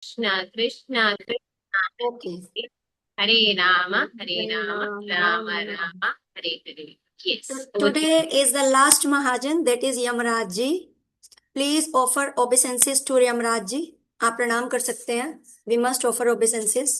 Krishna Krishna Krishna okay. Hare Hare Ram Ram Ram Ram Ram. Ram Hare Hare. So yes, over to today is the last Mahajan, that is Yamaraj ji. Please offer obeisances to Yamaraj ji. आप प्रणाम कर सकते हैं। We must offer obeisances.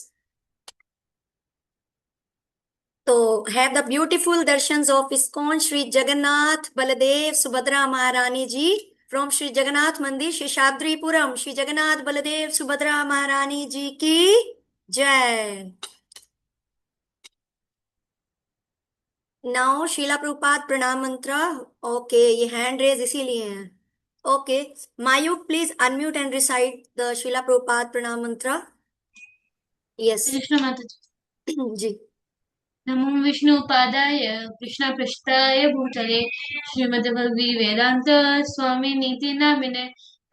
तो have the beautiful darshans of ISKCON Shri Jagannath Baladev Subhadra Maharani ji from Shri Jagannath Mandir Sheshadripuram। Shri Jagannath Baladev Subhadra Maharani ji की जय। Now Sheila Prabhupada प्रणाम मंत्र। ओके, ये हैंड रेज इसीलिए है। Okay, Mayuk please unmute and recite the Srila Prabhupada प्रणाम मंत्र। Yes. Krishna माता जी। जी। नमो विष्णुपादाय कृष्णपृष्ठाय भूतले श्रीमद्भगवद् वेदांत स्वामी नीति नामिने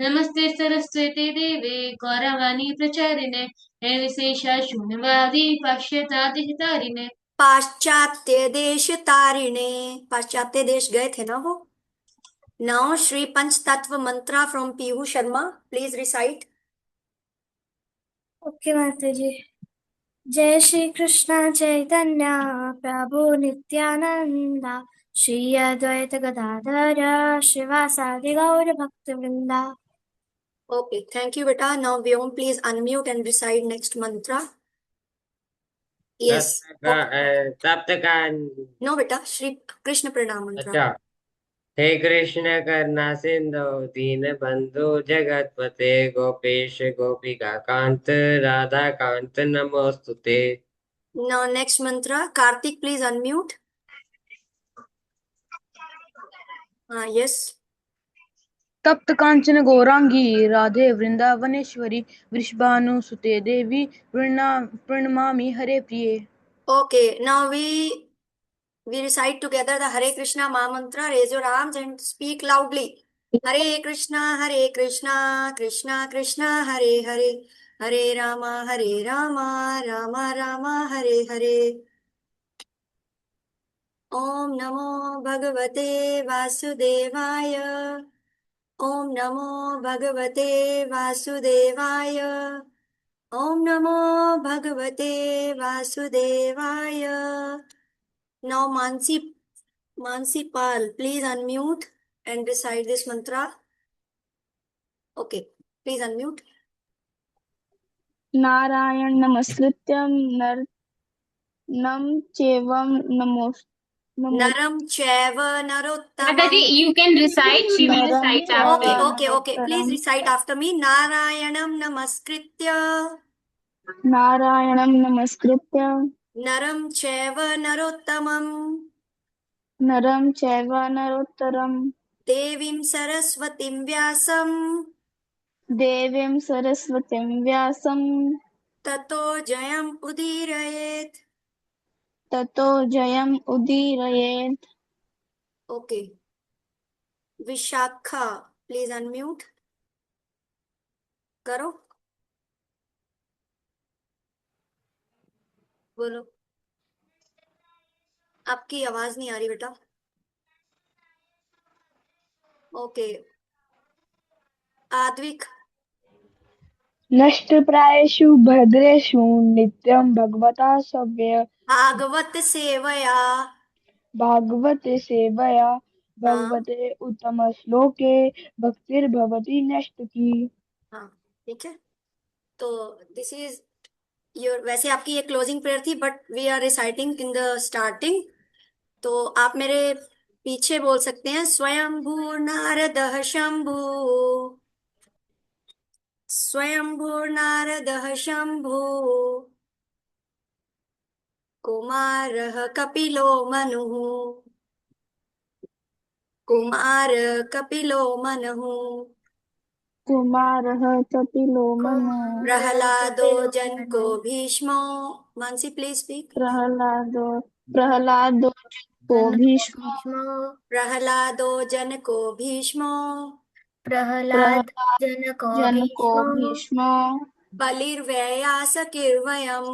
नमस्ते सरस्वती देवे गौरवाणी प्रचारिणे निर्विशेषा शून्यवादी पाश्चात्यादिहितारिणे। पाश्चात्य देश तारिणे। पाश्चात्य देश गए थे ना वो। नाउ श्री पंच तत्व मंत्र from Pihu Sharma, please recite. Okay माता जी। जय श्री कृष्ण चैतन्य प्रभु नित्यानंदा श्री अद्वैत गदाधर श्रीवासादि गौर भक्त वृंदा। ओके, थैंक यू बेटा। Now Vyom please unmute and recite next मंत्र। यस। तप्त का। नो बेटा, श्री कृष्ण प्रणाम मंत्र। अच्छा। हे कृष्ण करुणा सिंधु दीन बंधु जगतपते गोपेश गोपिका कांत राधा कांत नमोस्तुते। नाउ नेक्स्ट मंत्र, कार्तिक प्लीज अनम्यूट। हाँ, यस। तप्त कांचन गौरांगी राधे वृंदावनेश्वरी वृषभानुसुते देवी प्रणमामि हरे प्रिये। Okay, now we recite together the Hare Krishna Maha Mantra. Raise your arms and speak loudly. Hare Krishna, Krishna Krishna, Hare Hare, Hare Rama, Rama Rama, Hare Hare. Om Namo Bhagavate Vasudevaya. Om Namo Bhagavate Vasudevaya. Om Namo Bhagavate Vasudevaya. Now Mansi Pal, please unmute and recite this mantra. Okay, please unmute. नारायण नमस्कृत्यं नरं चैवं Naram Chaiva Narottamam. Mataji, you can recite, she will नरं recite चैव after you. Okay. Please नरोत्तरं recite after me. Narayanam Namaskritya नारायणं नमस्कृत्य Naram Chaiva Narottamam नरं चैव नरोत्तरं Devim Saraswatim Vyasam देवीं सरस्वतीं व्यासं Tato Jayam Udirayet. ततो जयम् उदीरयेत्। Okay. Vishakha, please unmute. करो, बोलो। आपकी आवाज नहीं आ रही बेटा। ओके, आद्विक। नष्टप्रायेषु भद्रेषु नित्यं भगवता सव्य भागवत सेवया। भागवते सेवया हाँ भगवते उत्तम श्लोके भक्तिर्भवति नष्टकी। हाँ, ठीक है। तो दिस इज योर, वैसे आपकी ये क्लोजिंग प्रेयर थी, but we are reciting in the starting. तो आप मेरे पीछे बोल सकते हैं, स्वयंभू नारद शंभू, स्वयंभू नारद शंभू, कुमारः कपिलो मनुः, कुमार कपिलो मनुः, कुमारः कपिलो मनुः प्रहलादो जनको भीष्मो। Mansi please speak. प्रहलादो को भीष्म प्रहलादो जनको भीष्मो, प्रहलाद प्रहलाद जनको जनको भीष्मो भीष्म बलिर्व्ययासकीर्वयम्।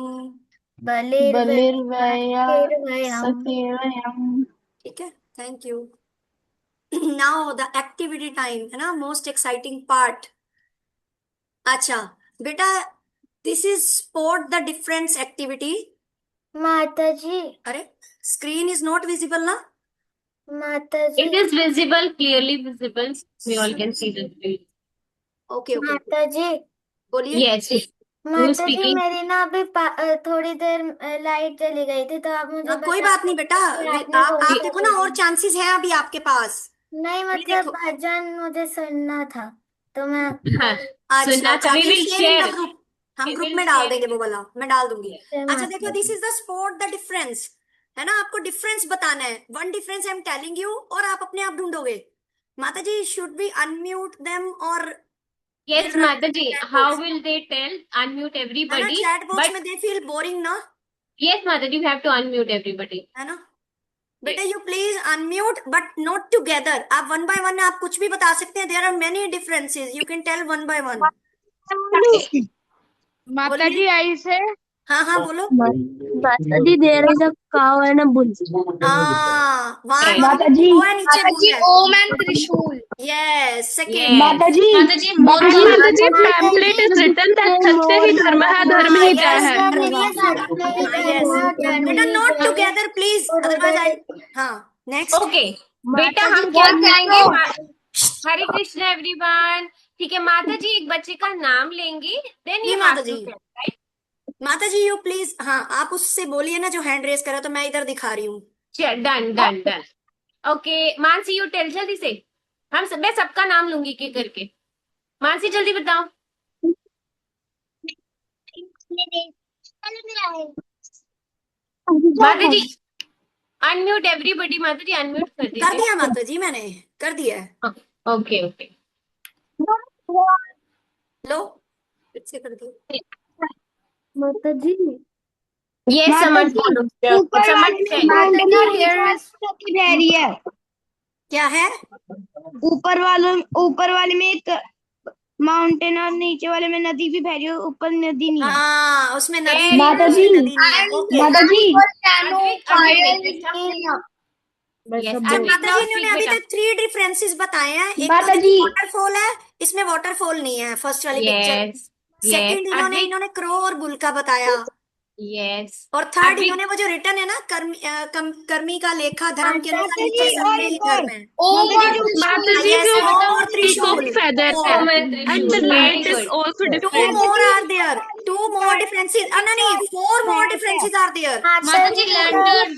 बलिर्वया बलिर्वयासकीर्वयम्। सकीर्यम्। ठीक है, thank you. Now the activity time है ना, मोस्ट एक्साइटिंग पार्ट। अच्छा, बेटा this is spot the difference activity. माताजी, अरे स्क्रीन इज नॉट विजिबल ना. माताजी, It is visible, clearly visible. We all can see the screen. Okay okay माताजी, बोलिए. Yes. Who is माताजी speaking? मेरी ना अभी थोड़ी देर लाइट चली गई थी, तो आप मुझे हाँ, कोई बता बात नहीं बेटा. कि आपने आप कौन सा देखो ना और चांसेस हैं अभी आपके पास. नहीं, ये मतलब देखो. भजन मुझे सुनना था, तो मैं हाँ, अच्छा सुनना अच्छा था. We will will share in the share. Group. हम We ग्रुप will में डाल share. देंगे वो वाला. मैं डाल दूंगी. जय अच्छा माता देखो दी। This is the spot the difference. है ना. आपको डिफरेंस बताना है. One difference I am telling you और आप अपने आप ढूंढोगे. माता जी शुड बी अनम्यूट देम और Yes, Mataji. How will they tell? Unmute है ना. everybody. चैट बॉक्स But में दे फील बोरिंग ना. yes, Mataji, you have to unmute everybody. है ना. बेटा you please unmute but not together. आप one by one आप कुछ भी बता सकते हैं. There are many differences. You can tell one by one. माता जी आई से हाँ हाँ बोलो. माताजी देयर इज अ काव एंड अ बुल. हाँ वहां Right. माताजी, वो है नीचे बुल है. Om and trishul. Yes second. Yes. माताजी, माताजी both pamphlet is written that सत्य ही धर्म है, धर्म ही जय है. बेटा not together please otherwise I. हाँ नेक्स्ट. Okay. बेटा हम क्या करेंगे? हरे कृष्ण एवरीवन. ठीक है माता जी, एक बच्चे का नाम लेंगे. देन जी यू माता हैव टू जी. Tell, right? माता जी यू प्लीज. हाँ आप उससे बोलिए ना जो हैंड रेस करा. तो मैं इधर दिखा रही हूँ. Done done done. Okay Mansi, you tell जल्दी से. मैं सबका नाम लूंगी के करके. मानसी जल्दी बताओ. माता जी अनम्यूट एवरीबॉडी. माता जी अनम्यूट कर कर दीजिए. दिया माता जी मैंने. कर दिया है. Okay okay. लो फिर से कर दिया. माताजी, ये समझ बह रही है. क्या है. ऊपर वाले में एक माउंटेन और नीचे वाले में नदी भी बह रही है. ऊपर नदी नहीं है. हाँ उसमें नदी Very नहीं है, माता उसमें जी, नदी नहीं है. ओके. माता जी, और माता जी इन्होंने अभी तक 3 डिफरेंसेस बताए हैं. एक माता तो जी. वाटरफॉल है. इसमें वाटरफॉल नहीं है फर्स्ट वाली पिक्चर. यस सेकंड इन्होंने क्रो और बुल का बताया. यस. और थर्ड अभी- इन्होंने वो जो रिटर्न है ना कर्मी का लेखा धर्म के अनुसार माता नीचे जी, सत्य ही और धर्म है. माता जी, Yes, और त्रिशूल. and the light is also Two more are there. 2 more differences. नहीं 4 more differences are there. माताजी लैंटर्न.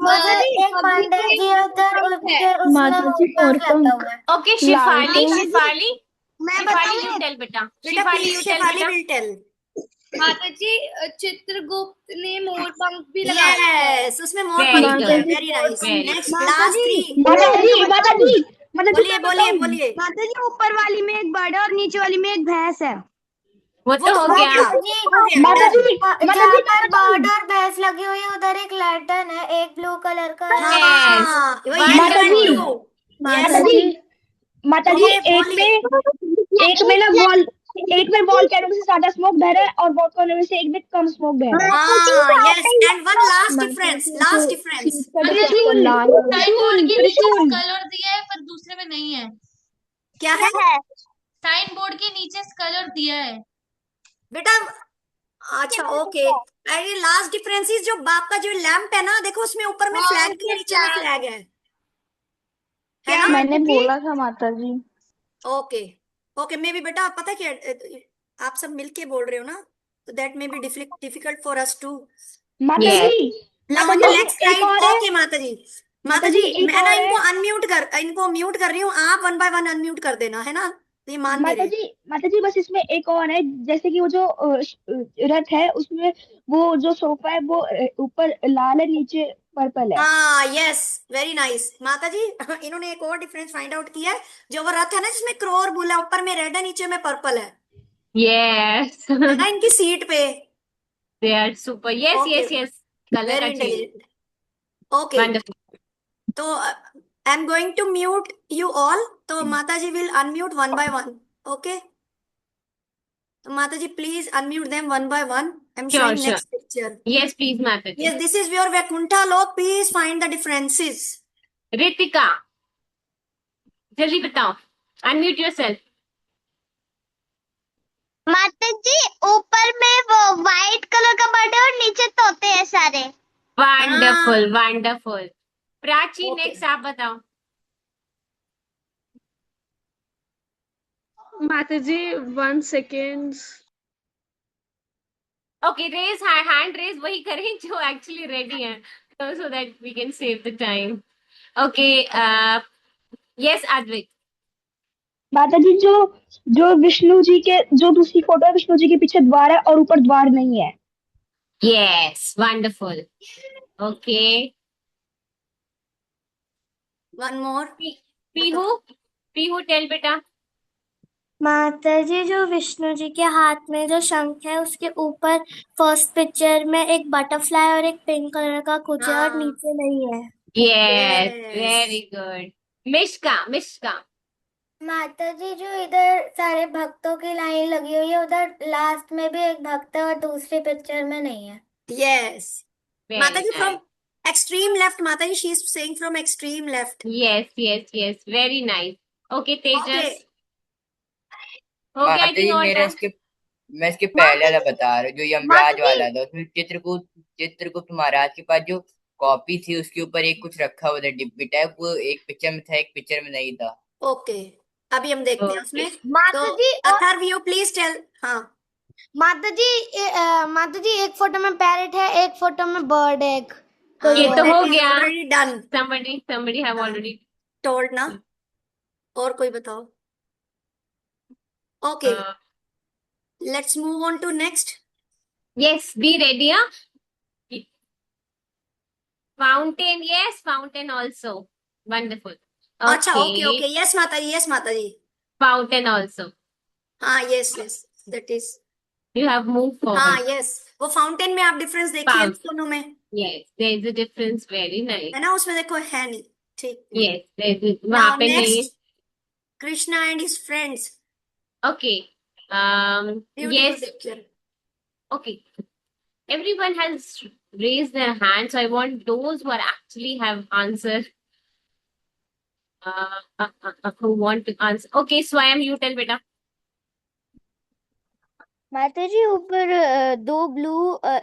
मुझे एक पांडे जी उधर उसमें माताजी, वो और लगा हुआ है। ओके शिफाली. शिफाली मैं शिफाली बताऊं? यू टेल बेटा. बेटा Shifali please you tell Shefali बेटा. will tell. माताजी, चित्रगुप्त ने मोर पंख भी लगाए. Yes, उसमें मोर Very पंख good. है. Very nice. Very Next good. last 3. माताजी, बोलिए बोलिए बोलिए. माताजी ऊपर वाली में एक बर्ड है और नीचे वाली में एक भैंस है. वो तो हो गया. माताजी, जहाँ पर बर्ड और भैंस लगी हुई है उधर एक लैंटर्न है, एक ब्लू कलर का है। हाँ वही माताजी, Yes. माताजी बोलिए, एक में ना वॉल कैनो से ज्यादा स्मोक बह रहा है और वॉल्केनो में से एक में कम स्मोक बह रहा है. हाँ yes. And one last difference. Last difference. Sign board के नीचे स्कल और दिया है पर दूसरे में नहीं है. क्या है साइन बोर्ड के नीचे स्कल और दिया है. बेटा. अच्छा ओके. अरे लास्ट डिफरेंस इज जो बाप का जो लैंप है ना. देखो उसमें ऊपर में फ्लैग के नीचे में फ्लैग है ना. मैंने बोला था माताजी. ओके ओके मे बी बेटा पता है क्या आप सब मिलके बोल रहे हो ना. तो that may be difficult for us too. माताजी, नेक्स्ट एक टाइम. और है. ओके माता जी एक मैं ना और है. इनको म्यूट कर रही हूँ. आप 1 बाय 1 अनम्यूट कर देना है ना. तो ये मान नहीं रहे. माताजी बस इसमें एक और है. जैसे कि वो जो रथ है उसमें वो जो सोफा है वो ऊपर लाल है नीचे पर्पल है. हाँ यस वेरी नाइस माता जी. इन्होंने एक और डिफरेंस फाइंड आउट किया है. जो वो रथ है ना जिसमें क्रो और बुल है. ऊपर में रेड है नीचे में पर्पल है यस. है ना इनकी सीट पे. They are super. Yes Okay. Yes yes. Colour very का चेंज. इंटेलिजेंट. Okay wonderful. तो I am going to mute you all. तो माता जी विल अनम्यूट 1 बाय 1. ओके. तो माता जी please unmute them 1 by 1. I am Sure, showing sure. Next picture. Yes please माता जी. Yes, this is your Vaikuntha lok. Please find the differences. Ritika जल्दी बताओ. Unmute yourself. माता जी ऊपर में वो व्हाइट कलर का बर्ड है और नीचे तोते हैं सारे। Wonderful wonderful. Prachi okay next आप बताओ। माता जी 1 second. Okay raise hand raise वही करें जो एक्चुअली रेडी है, so that we can save the time. Okay yes Advik. माता जी जो जो विष्णु जी के जो दूसरी फोटो है, विष्णु जी के पीछे द्वार है और ऊपर द्वार नहीं है। Yes wonderful. Okay one more Pihu Pihu tell बेटा। माता जी जो विष्णु जी के हाथ में जो शंख है उसके ऊपर फर्स्ट पिक्चर में एक बटरफ्लाई और एक पिंक कलर का कुछ है और हाँ नीचे नहीं है। Yes yes very good. Mishka Mishka. माता जी जो इधर सारे भक्तों की लाइन लगी हुई है उधर लास्ट में भी एक भक्त है और दूसरी पिक्चर में नहीं है। यस वेरी माताजी फ्रॉम नाइस। एक्सट्रीम लेफ्ट माताजी she is saying from extreme left yes yes yes very nice. Okay okay Tejas हो गया आई माता थिंक जी ऑल मेरा डन। मैं इसके पहले वाला बता रहा हूँ, जो यमराज वाला था। उसमें चित्रगुप्त महाराज के पास जो कॉपी थी उसके ऊपर एक कुछ रखा हुआ था डिब्बी टाइप, वो एक पिक्चर में था एक पिक्चर में नहीं था। ओके अभी हम देखते हैं ओके उसमें। माता तो जी अथर्व यू प्लीज टेल। हाँ माता जी एक फोटो में पैरेट है एक फोटो में बर्ड है एक। तो ये ये तो दैट हो इज गया। Already done somebody have already told ना। और कोई बताओ। Okay uh, let's move on to next. yes be ready huh? Fountain yes fountain also wonderful। अच्छा ओके okay ओके यस माताजी यस माताजी। fountain also हाँ yes yes that is. you have moved हाँ forward। Yes वो fountain में आप difference देखिए Fountain दोनों में, yes there is a difference very nice। है ना, उसमें देखो है नहीं। ठीक yes there is वहां नाउ पे नहीं है। Next Krishna and his friends. okay beautiful yes picture. okay everyone has raised their hand so I want those who are actually have answered who want to answer। okay Swayam you tell beta। माता जी ऊपर दो blue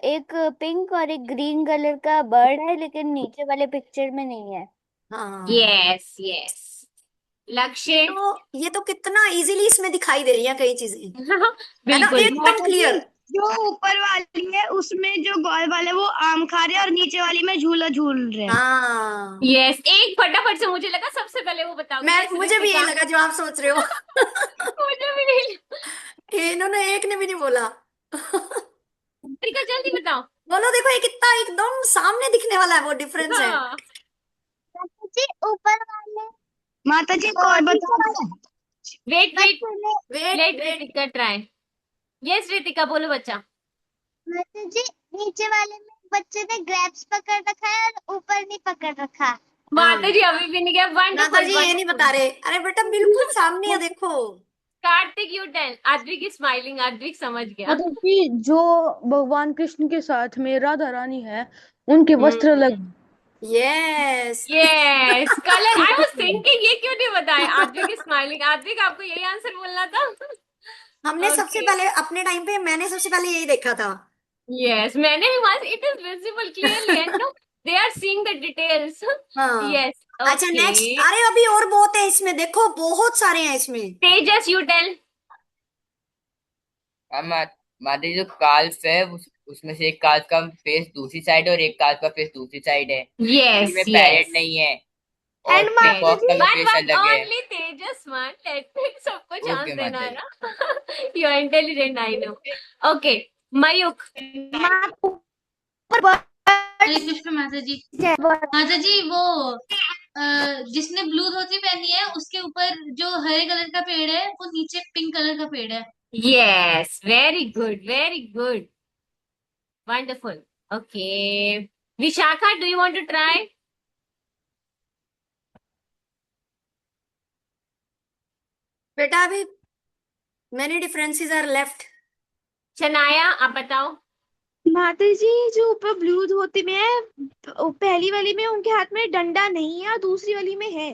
एक pink और एक green colour का bird है लेकिन नीचे वाले पिक्चर में नहीं है। हाँ yes yes लक्ष्य तो ये तो कितना इजीली इसमें दिखाई दे रही है कई चीजें, है ना, बिल्कुल एकदम माता जी क्लियर। जो ऊपर वाली है उसमें जो गोल वाले वो आम खा रहे हैं और नीचे वाली में झूला झूल रहे हैं। हाँ यस एक फटाफट से मुझे लगा सबसे पहले वो बताओ। मैं Yes, मुझे भी यही रितिका। लगा जो आप सोच रहे हो। मुझे भी नहीं इन्होंने एक ने भी नहीं बोला। रितिका जल्दी बताओ। बोलो देखो ये कितना एकदम सामने दिखने वाला है, वो डिफरेंस है। हाँ माता जी ऊपर वाले माता जी एक और बता दो। वेट वेट बच्चे ने wait let wait Ritika try. Yes Ritika बोलो बच्चा। माता जी नीचे वाले में बच्चे ने ग्रेप्स पकड़ रखा है और ऊपर नहीं पकड़ रखा। माता जी अभी भी नहीं गया। माता वंडरफुल जी ये नहीं बता रहे। अरे बेटा बिल्कुल सामने है देखो। Kartik you tell. Advik is smiling Advik समझ गया। मतलब कि जो भगवान कृष्ण के साथ में राधा रानी है उनके वस्त्र अलग। Yes yes colour I was thinking ये क्यों नहीं बताया। Advik is smiling. आद्विक आपको यही आंसर बोलना था। हमने सबसे Okay. पहले अपने टाइम पे मैंने सबसे पहले यही देखा था। Yes, मैंने भी once it is visible clearly and no, they are seeing the details। हाँ Yes, अच्छा नेक्स्ट। okay। अरे अभी और बहुत है इसमें, देखो बहुत सारे हैं इसमें। Tejas, you tell। माता जी जो काल्फ है उसमें से एक काल्फ का फेस दूसरी साइड है और एक काल्फ का फेस दूसरी साइड है। Yes, इसमें yes। पैरेट नहीं है और And पीकॉक का भी But फेस अलग है। only Tejas one। Let me सबको chance ओके देना माता है जी। ना। You are intelligent, I know। Okay, Mayukh. हरे कृष्ण माता जी। माता जी वो जिसने ब्लू धोती पहनी है उसके ऊपर जो हरे कलर का पेड़ है वो नीचे पिंक कलर का पेड़ है। Yes, very good, very good। Wonderful। Okay, Vishakha, do you want to try? बेटा अभी many differences are left. Shanaya आप बताओ। माता जी जो ऊपर ब्लू धोती में है पहली वाली में उनके हाथ में डंडा नहीं है और दूसरी वाली में है।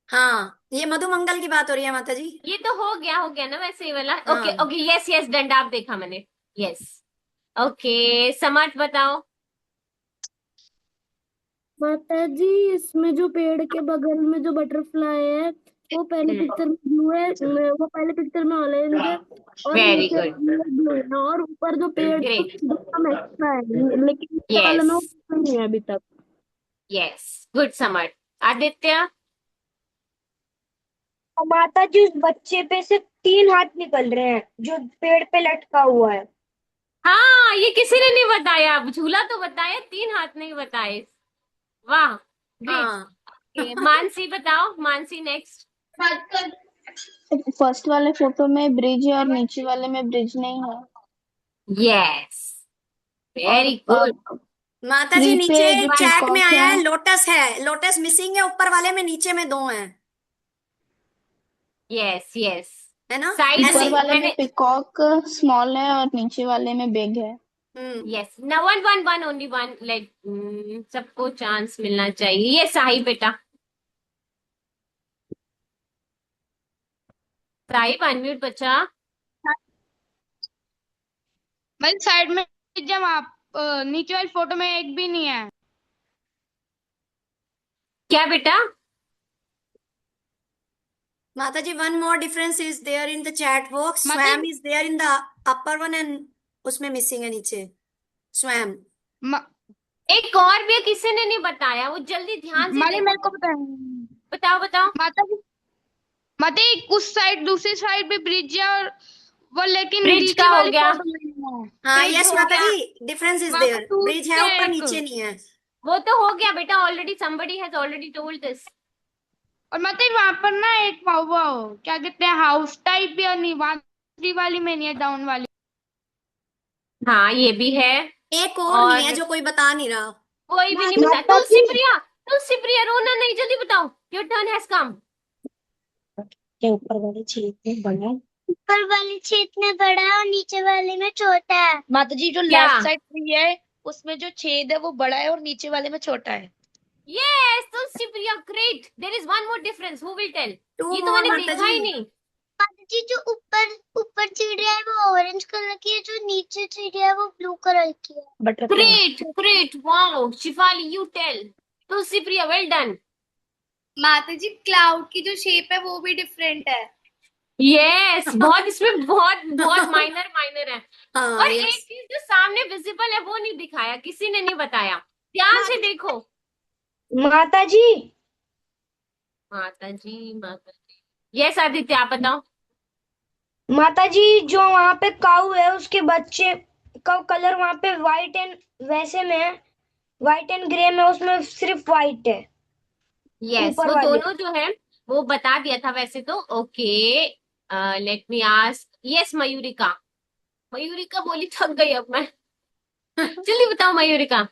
हाँ, ये मधुमंगल की बात हो रही है माता जी। ये तो हो गया ना वैसे, ये वाला। ओके हाँ, ओके, यस यस, डंडा देखा मैंने। यस। ओके, समर्थ बताओ। माता जी, इसमें जो पेड़ के बगल में जो बटरफ्लाई है, वो पहले पिक्चर में ब्लू है, वो पहले पिक्चर में ऑरेंज है, और वेरी नीचे गुड। ब्लू है, और ऊपर जो पेड़ है ग्रेट। उसका नाम एक्स्ट्रा है, लेकिन नीचे वाले यस में वो picture नहीं है अभी तक। यस, गुड समर्थ। आदित्य। और माता जी, उस बच्चे पे सिर्फ 3 हाथ निकल रहे हैं जो पेड़ पे लटका हुआ है। हाँ, ये किसी ने नहीं बताया, अब झूला तो बताया, 3 हाथ नहीं बताए। वाह, ग्रेट। हाँ। मानसी बताओ, मानसी नेक्स्ट। फर्स्ट वाले फोटो में ब्रिज है और नीचे वाले में ब्रिज नहीं है। यस, और वेरी गुड। माता जी, ट्री नीचे पे जो चैट में पीकॉक आया है। है लोटस है, लोटस मिसिंग है ऊपर वाले में, नीचे में 2 हैं, यस यस। है ना? साइड ऐसे ऊपर ही। वाले में मैंने। पीकॉक स्मॉल है और नीचे वाले में बिग है। यस, न one one one only one, like सबको चांस मिलना चाहिए। ये साहिब बेटा, साहिब अनम्यूट बच्चा। भाई साइड में जब आप नीचे वाली फोटो में एक भी नहीं है। क्या बेटा? माता जी, one more difference is there in the chat box. Swam मतलब is there in the upper one and उसमें missing है नीचे swam. एक और भी है, किसी ने नहीं बताया, वो जल्दी ध्यान से माली मेरे देखो। को पता है। बताओ बताओ। माता जी, माता जी उस साइड दूसरी साइड पे ब्रिज है और वो, लेकिन ब्रिज का नीचे हो वाली गया, फोटो में नहीं है। हाँ, ब्रिज yes हो माता गया। जी, difference is वहां पे there. Bridge है टूट है ऊपर, एक। नीचे नहीं है। वो तो हो गया बेटा, already somebody has already told this। और माता जी वहां पर ना एक वो क्या कहते हैं, हाउस टाइप भी, और नहीं वहां ऊपरी वाली में नहीं है, डाउन वाली। हाँ, ये भी है। एक और नहीं है और जो कोई बता नहीं रहा। कोई भी नहीं बता। माता तुलसी जी, प्रिया, तुलसी प्रिया रोना नहीं, जल्दी बताओ। Your turn has come. के ऊपर वाले छेद में बड़ा है। ऊपर वाले छेद में बड़ा है और नीचे वाले में छोटा है। माता जी, जो क्या? लेफ्ट साइड ट्री है उसमें जो छेद है वो बड़ा है और नीचे वाले में छोटा है। Yes, Tulsi Priya, great. There is one more difference, who will tell? Two ये तो more मैंने माता देखा ही जी। नहीं। माता जी, जो ऊपर ऊपर चिड़िया है वो ऑरेंज कलर की है, जो नीचे चिड़िया है वो ब्लू कलर की है। Butterfly. Great great, wow. Shifali, you tell. Tulsi Priya, well done. माता जी, क्लाउड की जो शेप है वो भी डिफरेंट है। यस, बहुत इसमें बहुत बहुत माइनर माइनर है। हाँ, और एक yes. चीज जो सामने विजिबल है वो नहीं दिखाया, किसी ने नहीं बताया। ध्यान से देखो। माता जी, माता जी, माता जी। यस आदित्य, आप बताओ। माता जी, जो वहां पे काऊ है उसके बच्चे का कलर वहां पे व्हाइट एंड वैसे में है, व्हाइट एंड ग्रे में, उसमें सिर्फ व्हाइट है यस, ऊपर वो वाले। दोनों जो है वो बता दिया था वैसे तो। Okay, let me ask. Yes, Mayurika. Mayurika बोली, थक गई अब मैं। जल्दी बताओ Mayurika.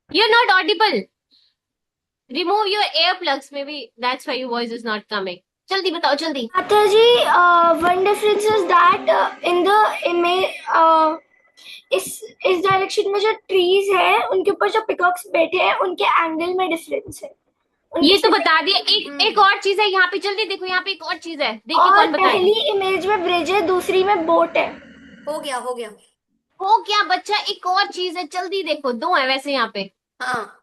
You're not audible. Remove your earplugs. Maybe that's why your voice is not coming. जल्दी बताओ, जल्दी। माता जी, one difference is that in the image, इस डायरेक्शन में जो ट्रीज है उनके ऊपर जो पिकॉक्स बैठे हैं उनके एंगल में डिफरेंस है। ये तो बता दिया। एक और चीज है यहाँ पे, जल्दी देखो, यहाँ पे एक और चीज है, देखिए और कौन बताएगा। पहली इमेज में ब्रिज है, दूसरी में बोट है। हो गया, हो गया। हो क्या बच्चा, एक और चीज है, जल्दी देखो, 2 है वैसे यहाँ पे। हाँ।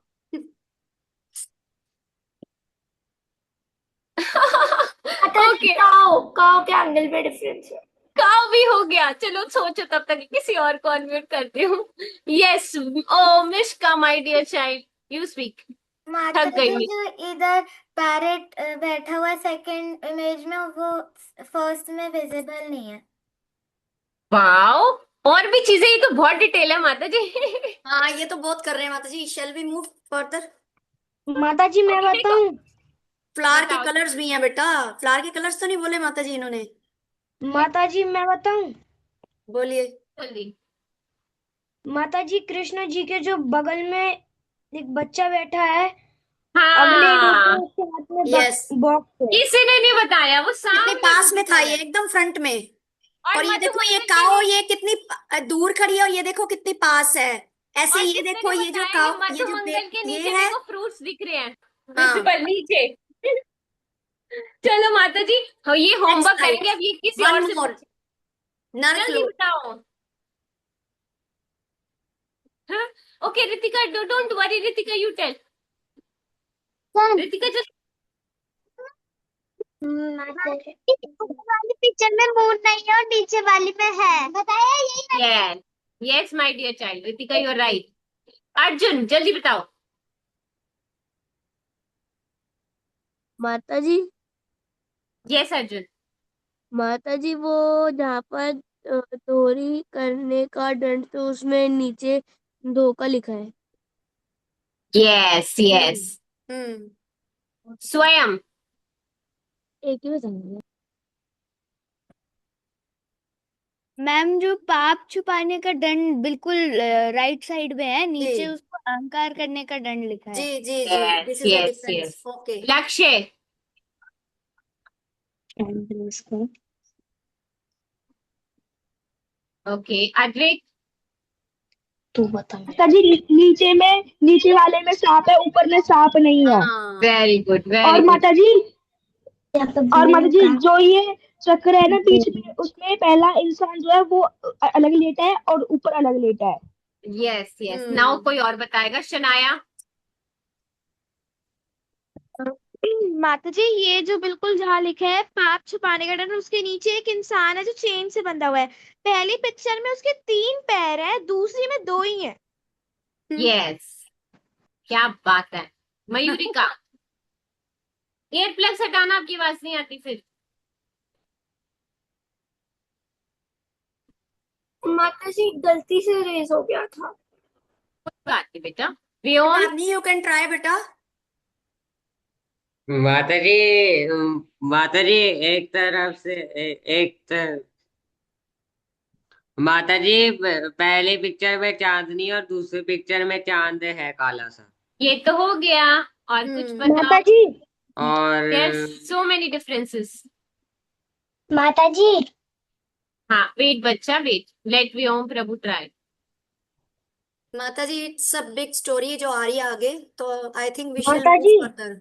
ओके, काव के एंगल में डिफरेंस है। काव भी हो गया। चलो सोचो, तब तक किसी और को अनम्यूट करती हूँ। Yes, oh Mishka, my dear child, you speak. माता थक गई जी, मैं। जो इधर पैरेट बैठा हुआ सेकंड इमेज में, वो फर्स्ट में विजिबल नहीं है। वाओ, और भी चीजें, ये तो बहुत डिटेल है माता जी। हाँ, ये तो बहुत कर रहे हैं माता जी। Shall we move further? माता जी, मैं Okay, बताऊं? फ्लावर के बताओ। कलर्स भी हैं बेटा। फ्लावर के कलर्स तो नहीं बोले माता जी इन्होंने? माता जी, मैं बताऊं? बोलिए। जल्दी। माता जी, कृष्ण जी के जो बगल में एक बच्चा बैठा है, अगले इमेज में हाँ, उसके हाथ में यस। बॉक्स है। किसी ने नहीं बताया, वो कितने सामने पास में था visible ये, है। एकदम फ्रंट में। और और ये देखो, ये मधुमंगल के काओ, लिए। ये कितनी दूर खड़ी है, और ये देखो कितनी पास है। ऐसे और ये किसने देखो, नहीं ये जो बताया, ये काओ, ये जो मधुमंगल के ये नीचे है, देखो फ्रूट्स दिख रहे हैं। विजिबल नीचे। चलो माता जी, हाँ, ये होमवर्क right. करेंगे अब, ये किसी One और से more. पूछिए। नर्क जल्दी लोक। बताओ। हाँ, okay Ritika, don't worry Ritika, you tell. Ritika just. वाली पिक्चर में मून नहीं है और नीचे वाली में है, बताया यही। Yes yes my dear child, Ritika you are right. Arjun जल्दी बताओ। माता जी, यस अर्जुन। माता जी वो जहाँ पर चोरी करने का दंड, तो उसमें नीचे धोखा लिखा है। Yes yes. हम्म स्वयं। एक ही बताऊंगा। मैम जो पाप छुपाने का दंड बिल्कुल राइट साइड में है, नीचे जी उसको अहंकार करने का दंड लिखा है। जी जी जी, yes this is the yes difference. Yes. Okay. Lakshya. Okay Advait. तू बता। माता जी नीचे वाले में सांप है, ऊपर में सांप नहीं है। हाँ वेरी गुड और वेरी गुड। माता जी जो ये चक्र है ना बीच में, उसमें पहला इंसान जो है वो अलग लेटा है और ऊपर अलग लेटा है। Yes yes. नाउ कोई और बताएगा? शनाया। माता जी ये जो बिल्कुल जहाँ लिखा है पाप छुपाने का दंड, उसके नीचे एक इंसान है जो चेन से बंधा हुआ है। पहली पिक्चर में उसके 3 पैर है, दूसरी में 2 ही है। यस क्या बात है। मयूरिका। एयर प्लग्स हटाना, आपकी आवाज नहीं आती फिर। माता जी गलती से रेज हो गया था। कोई बात नहीं बेटा। कोई व्योम। बात नहीं, यू कैन ट्राई बेटा। माता जी, माता जी एक तरफ से एक माता जी पहली पिक्चर में चांदनी और दूसरी पिक्चर में चांद है काला सा। ये तो हो गया, और कुछ बताओ। माता जी और देयर सो मेनी डिफरेंसेस। माता जी हाँ वेट बच्चा वेट, लेट व्योम प्रभु ट्राई। माता जी इट्स अ बिग स्टोरी जो आ रही है आगे, तो आई थिंक वी शैल माता मूव जी फर्दर।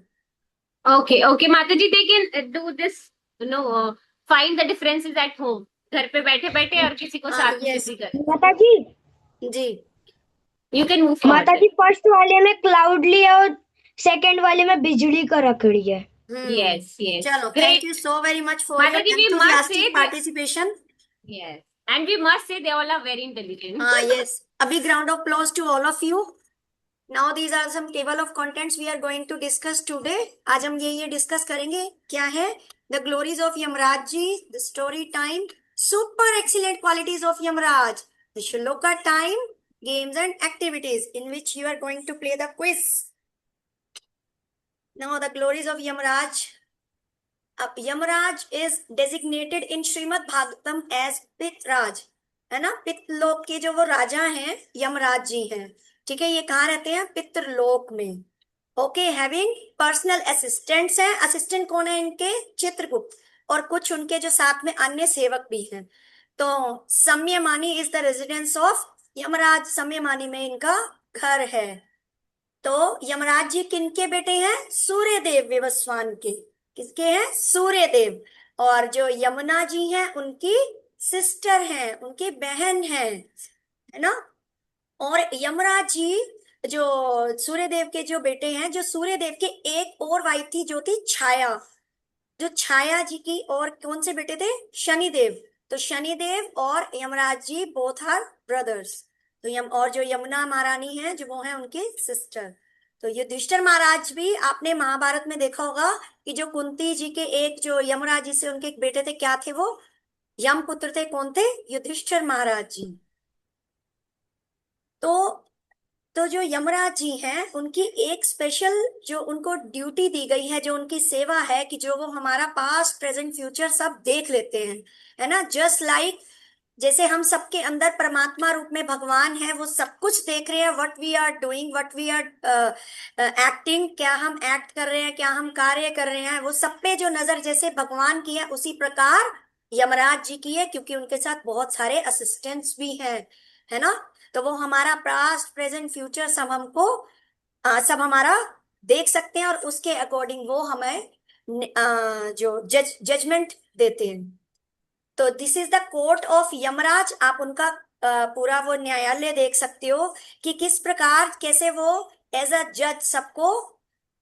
ओके ओके माता जी, they can do this, no, find the differences at home, घर पे बैठे बैठे और किसी को साथ में यस बिजी कर। माता जी जी। यू कैन मूव माता जी फॉरवर्ड। फर्स्ट वाले में क्लाउडली है और सेकंड वाले में बिजली का रखड़ी है। यस यस चलो thank you great. So very much for माता योर जी we must say enthusiastic participation. yes, and we must say they all are very intelligent. Yes, a big round of applause to all of you. Now these are some table of contents we are going to discuss today. आज हम ये discuss करेंगे। क्या है? The glories of Yamraj ji, the story time, super excellent qualities of Yamraj, the shloka time, games and activities in which you are going to play the quiz. Now the glories of Yamraj. अब Yamraj is designated in Shrimad Bhagavatam as पितराज, है ना? पितृलोक के जो वो राजा हैं यमराज जी हैं। ठीक है, ये कहाँ रहते हैं? पितृलोक में। ओके, हैविंग पर्सनल असिस्टेंट्स हैं। असिस्टेंट कौन है इनके? चित्रगुप्त, और कुछ उनके जो साथ में अन्य सेवक भी हैं। तो Samyamani is the residence of Yamraj, Samyamani में इनका घर है। तो यमराज जी किनके बेटे हैं? सूर्यदेव विवस्वान के। किसके हैं? सूर्यदेव। और जो यमुना जी हैं उनकी सिस्टर हैं, उनकी बहन है ना? और यमराज जी जो सूर्यदेव के जो बेटे हैं, जो सूर्यदेव के एक और वाइफ थी जो थी छाया, जो छाया जी की, और कौन से बेटे थे? शनिदेव। तो शनिदेव और Yamraj ji both are brothers. तो और जो यमुना महारानी है जो वो है उनकी सिस्टर। तो युधिष्ठिर महाराज भी आपने महाभारत में देखा होगा कि जो कुंती जी के एक जो यमराज जी से उनके एक बेटे थे, क्या थे वो? यम पुत्र थे। कौन थे? युधिष्ठिर महाराज जी। तो जो यमराज जी हैं उनकी एक स्पेशल जो उनको ड्यूटी दी गई है, जो उनकी सेवा है, कि जो वो हमारा पास्ट प्रेजेंट फ्यूचर सब देख लेते हैं, है ना? जस्ट लाइक जैसे हम सबके अंदर परमात्मा रूप में भगवान है, वो सब कुछ देख रहे हैं, what we are doing, what we are acting, क्या हम एक्ट कर रहे हैं, क्या हम कार्य कर रहे हैं, वो सब पे जो नजर जैसे भगवान की है, उसी प्रकार यमराज जी की है, क्योंकि उनके साथ बहुत सारे असिस्टेंट्स भी हैं, है ना? तो वो हमारा पास्ट प्रेजेंट फ्यूचर सब हमको सब हमारा देख सकते हैं और उसके अकॉर्डिंग वो हमें जो जजमेंट देते हैं। तो this is the court of Yamraj. आप उनका पूरा वो न्यायालय देख सकते हो कि किस प्रकार कैसे वो एज अ जज सबको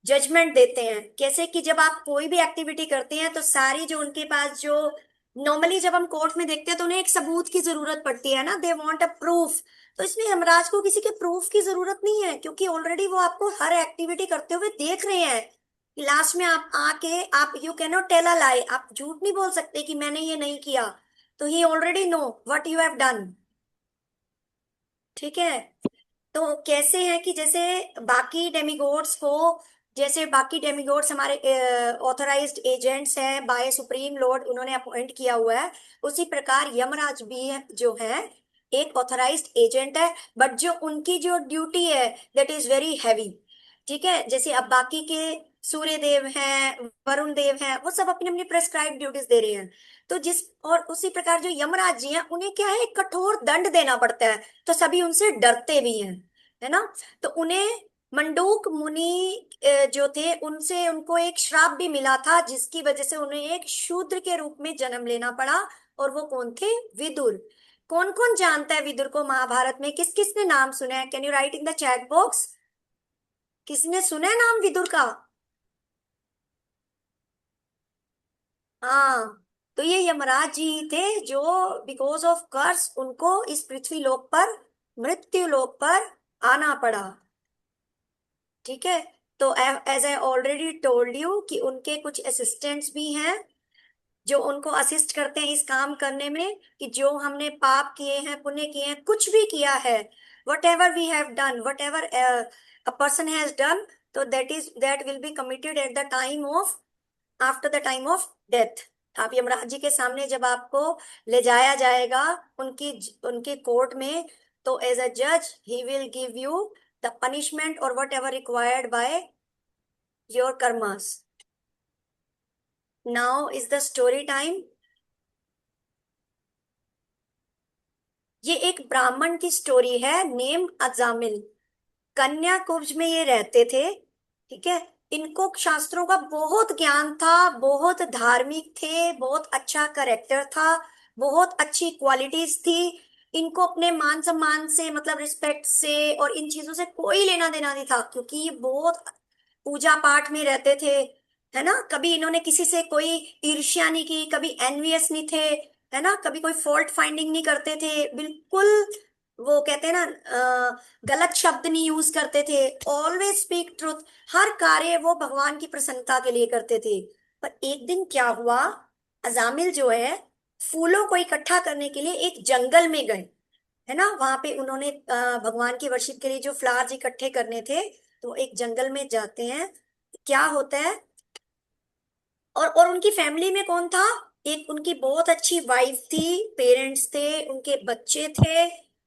जजमेंट देते हैं। कैसे कि जब आप कोई भी एक्टिविटी करते हैं तो सारी जो उनके पास जो नॉर्मली जब हम कोर्ट में देखते हैं तो उन्हें एक सबूत की जरूरत पड़ती है ना, दे वांट अ प्रूफ। तो इसमें यमराज को किसी के प्रूफ की जरूरत नहीं है, क्योंकि ऑलरेडी वो आपको हर एक्टिविटी करते हुए देख रहे हैं। लास्ट में आप आके आप you can not tell a lie, आप झूठ नहीं बोल सकते कि मैंने ये नहीं किया। तो he already know what you have done. ठीक है। तो कैसे है कि जैसे बाकी डेमिगोड्स को, जैसे बाकी डेमिगोड्स हमारे ऑथराइज्ड एजेंट्स हैं बाय सुप्रीम लॉर्ड, उन्होंने अपॉइंट किया हुआ है, उसी प्रकार यमराज भी है जो है एक ऑथराइज्ड एजेंट है, बट जो उनकी जो ड्यूटी है दैट इज वेरी हैवी। ठीक है। जैसे अब बाकी के सूर्य देव हैं, वरुण देव हैं, वो सब अपनी अपनी प्रेस्क्राइब ड्यूटीज दे रहे हैं। तो जिस और उसी प्रकार जो यमराज जी हैं उन्हें क्या है, कठोर दंड देना पड़ता है, तो सभी उनसे डरते भी हैं, है ना। तो उन्हें मंडूक मुनि जो थे उनसे उनको एक श्राप भी मिला था, जिसकी वजह से उन्हें एक शूद्र के रूप में जन्म लेना पड़ा। और वो कौन थे? विदुर। कौन कौन जानता है विदुर को महाभारत में? किस किस ने नाम सुना है? Can you right in the chat box? किसने सुना है नाम विदुर का? हाँ, तो ये यमराज जी थे जो बिकॉज ऑफ कर्स उनको इस पृथ्वी लोक पर, मृत्यु लोक पर आना पड़ा। ठीक है। तो as I already told you कि उनके कुछ असिस्टेंट्स भी हैं जो उनको असिस्ट करते हैं इस काम करने में, कि जो हमने पाप किए हैं, पुण्य किए हैं, कुछ भी किया है, whatever we have done, whatever a person has done, तो that will be committed at the time of, after the time of death. आप यमराज जी के सामने जब आपको ले जाया जाएगा उनकी उनके कोर्ट में, तो एज अ जज he will give you the punishment और whatever required by your karmas. Now is the story time. ये एक ब्राह्मण की स्टोरी है, नेम अजामिल। कन्या कुब्ज में ये रहते थे। ठीक है। इनको शास्त्रों का बहुत ज्ञान था, बहुत धार्मिक थे, बहुत अच्छा करेक्टर था, बहुत अच्छी क्वालिटीज थी। इनको अपने मान सम्मान से, मतलब रिस्पेक्ट से और इन चीजों से कोई लेना देना नहीं था, क्योंकि ये बहुत पूजा पाठ में रहते थे, है ना। कभी इन्होंने किसी से कोई ईर्ष्या नहीं की, कभी एनवियस नहीं थे, है ना, कभी कोई फॉल्ट फाइंडिंग नहीं करते थे, बिल्कुल वो कहते हैं ना गलत शब्द नहीं यूज करते थे, ऑलवेज स्पीक ट्रुथ। हर कार्य वो भगवान की प्रसन्नता के लिए करते थे। पर एक दिन क्या हुआ, अजामिल जो है फूलों को इकट्ठा करने के लिए एक जंगल में गए, है ना। वहां पे उन्होंने भगवान की वर्शिप के लिए जो फ्लावर्स इकट्ठे करने थे, तो एक जंगल में जाते हैं। क्या होता है, और उनकी फैमिली में कौन था? एक उनकी बहुत अच्छी वाइफ थी, पेरेंट्स थे, उनके बच्चे थे,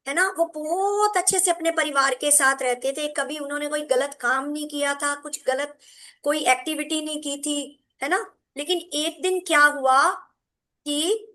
है ना। वो बहुत अच्छे से अपने परिवार के साथ रहते थे, कभी उन्होंने कोई गलत काम नहीं किया था, कुछ गलत कोई एक्टिविटी नहीं की थी, है ना। लेकिन एक दिन क्या हुआ कि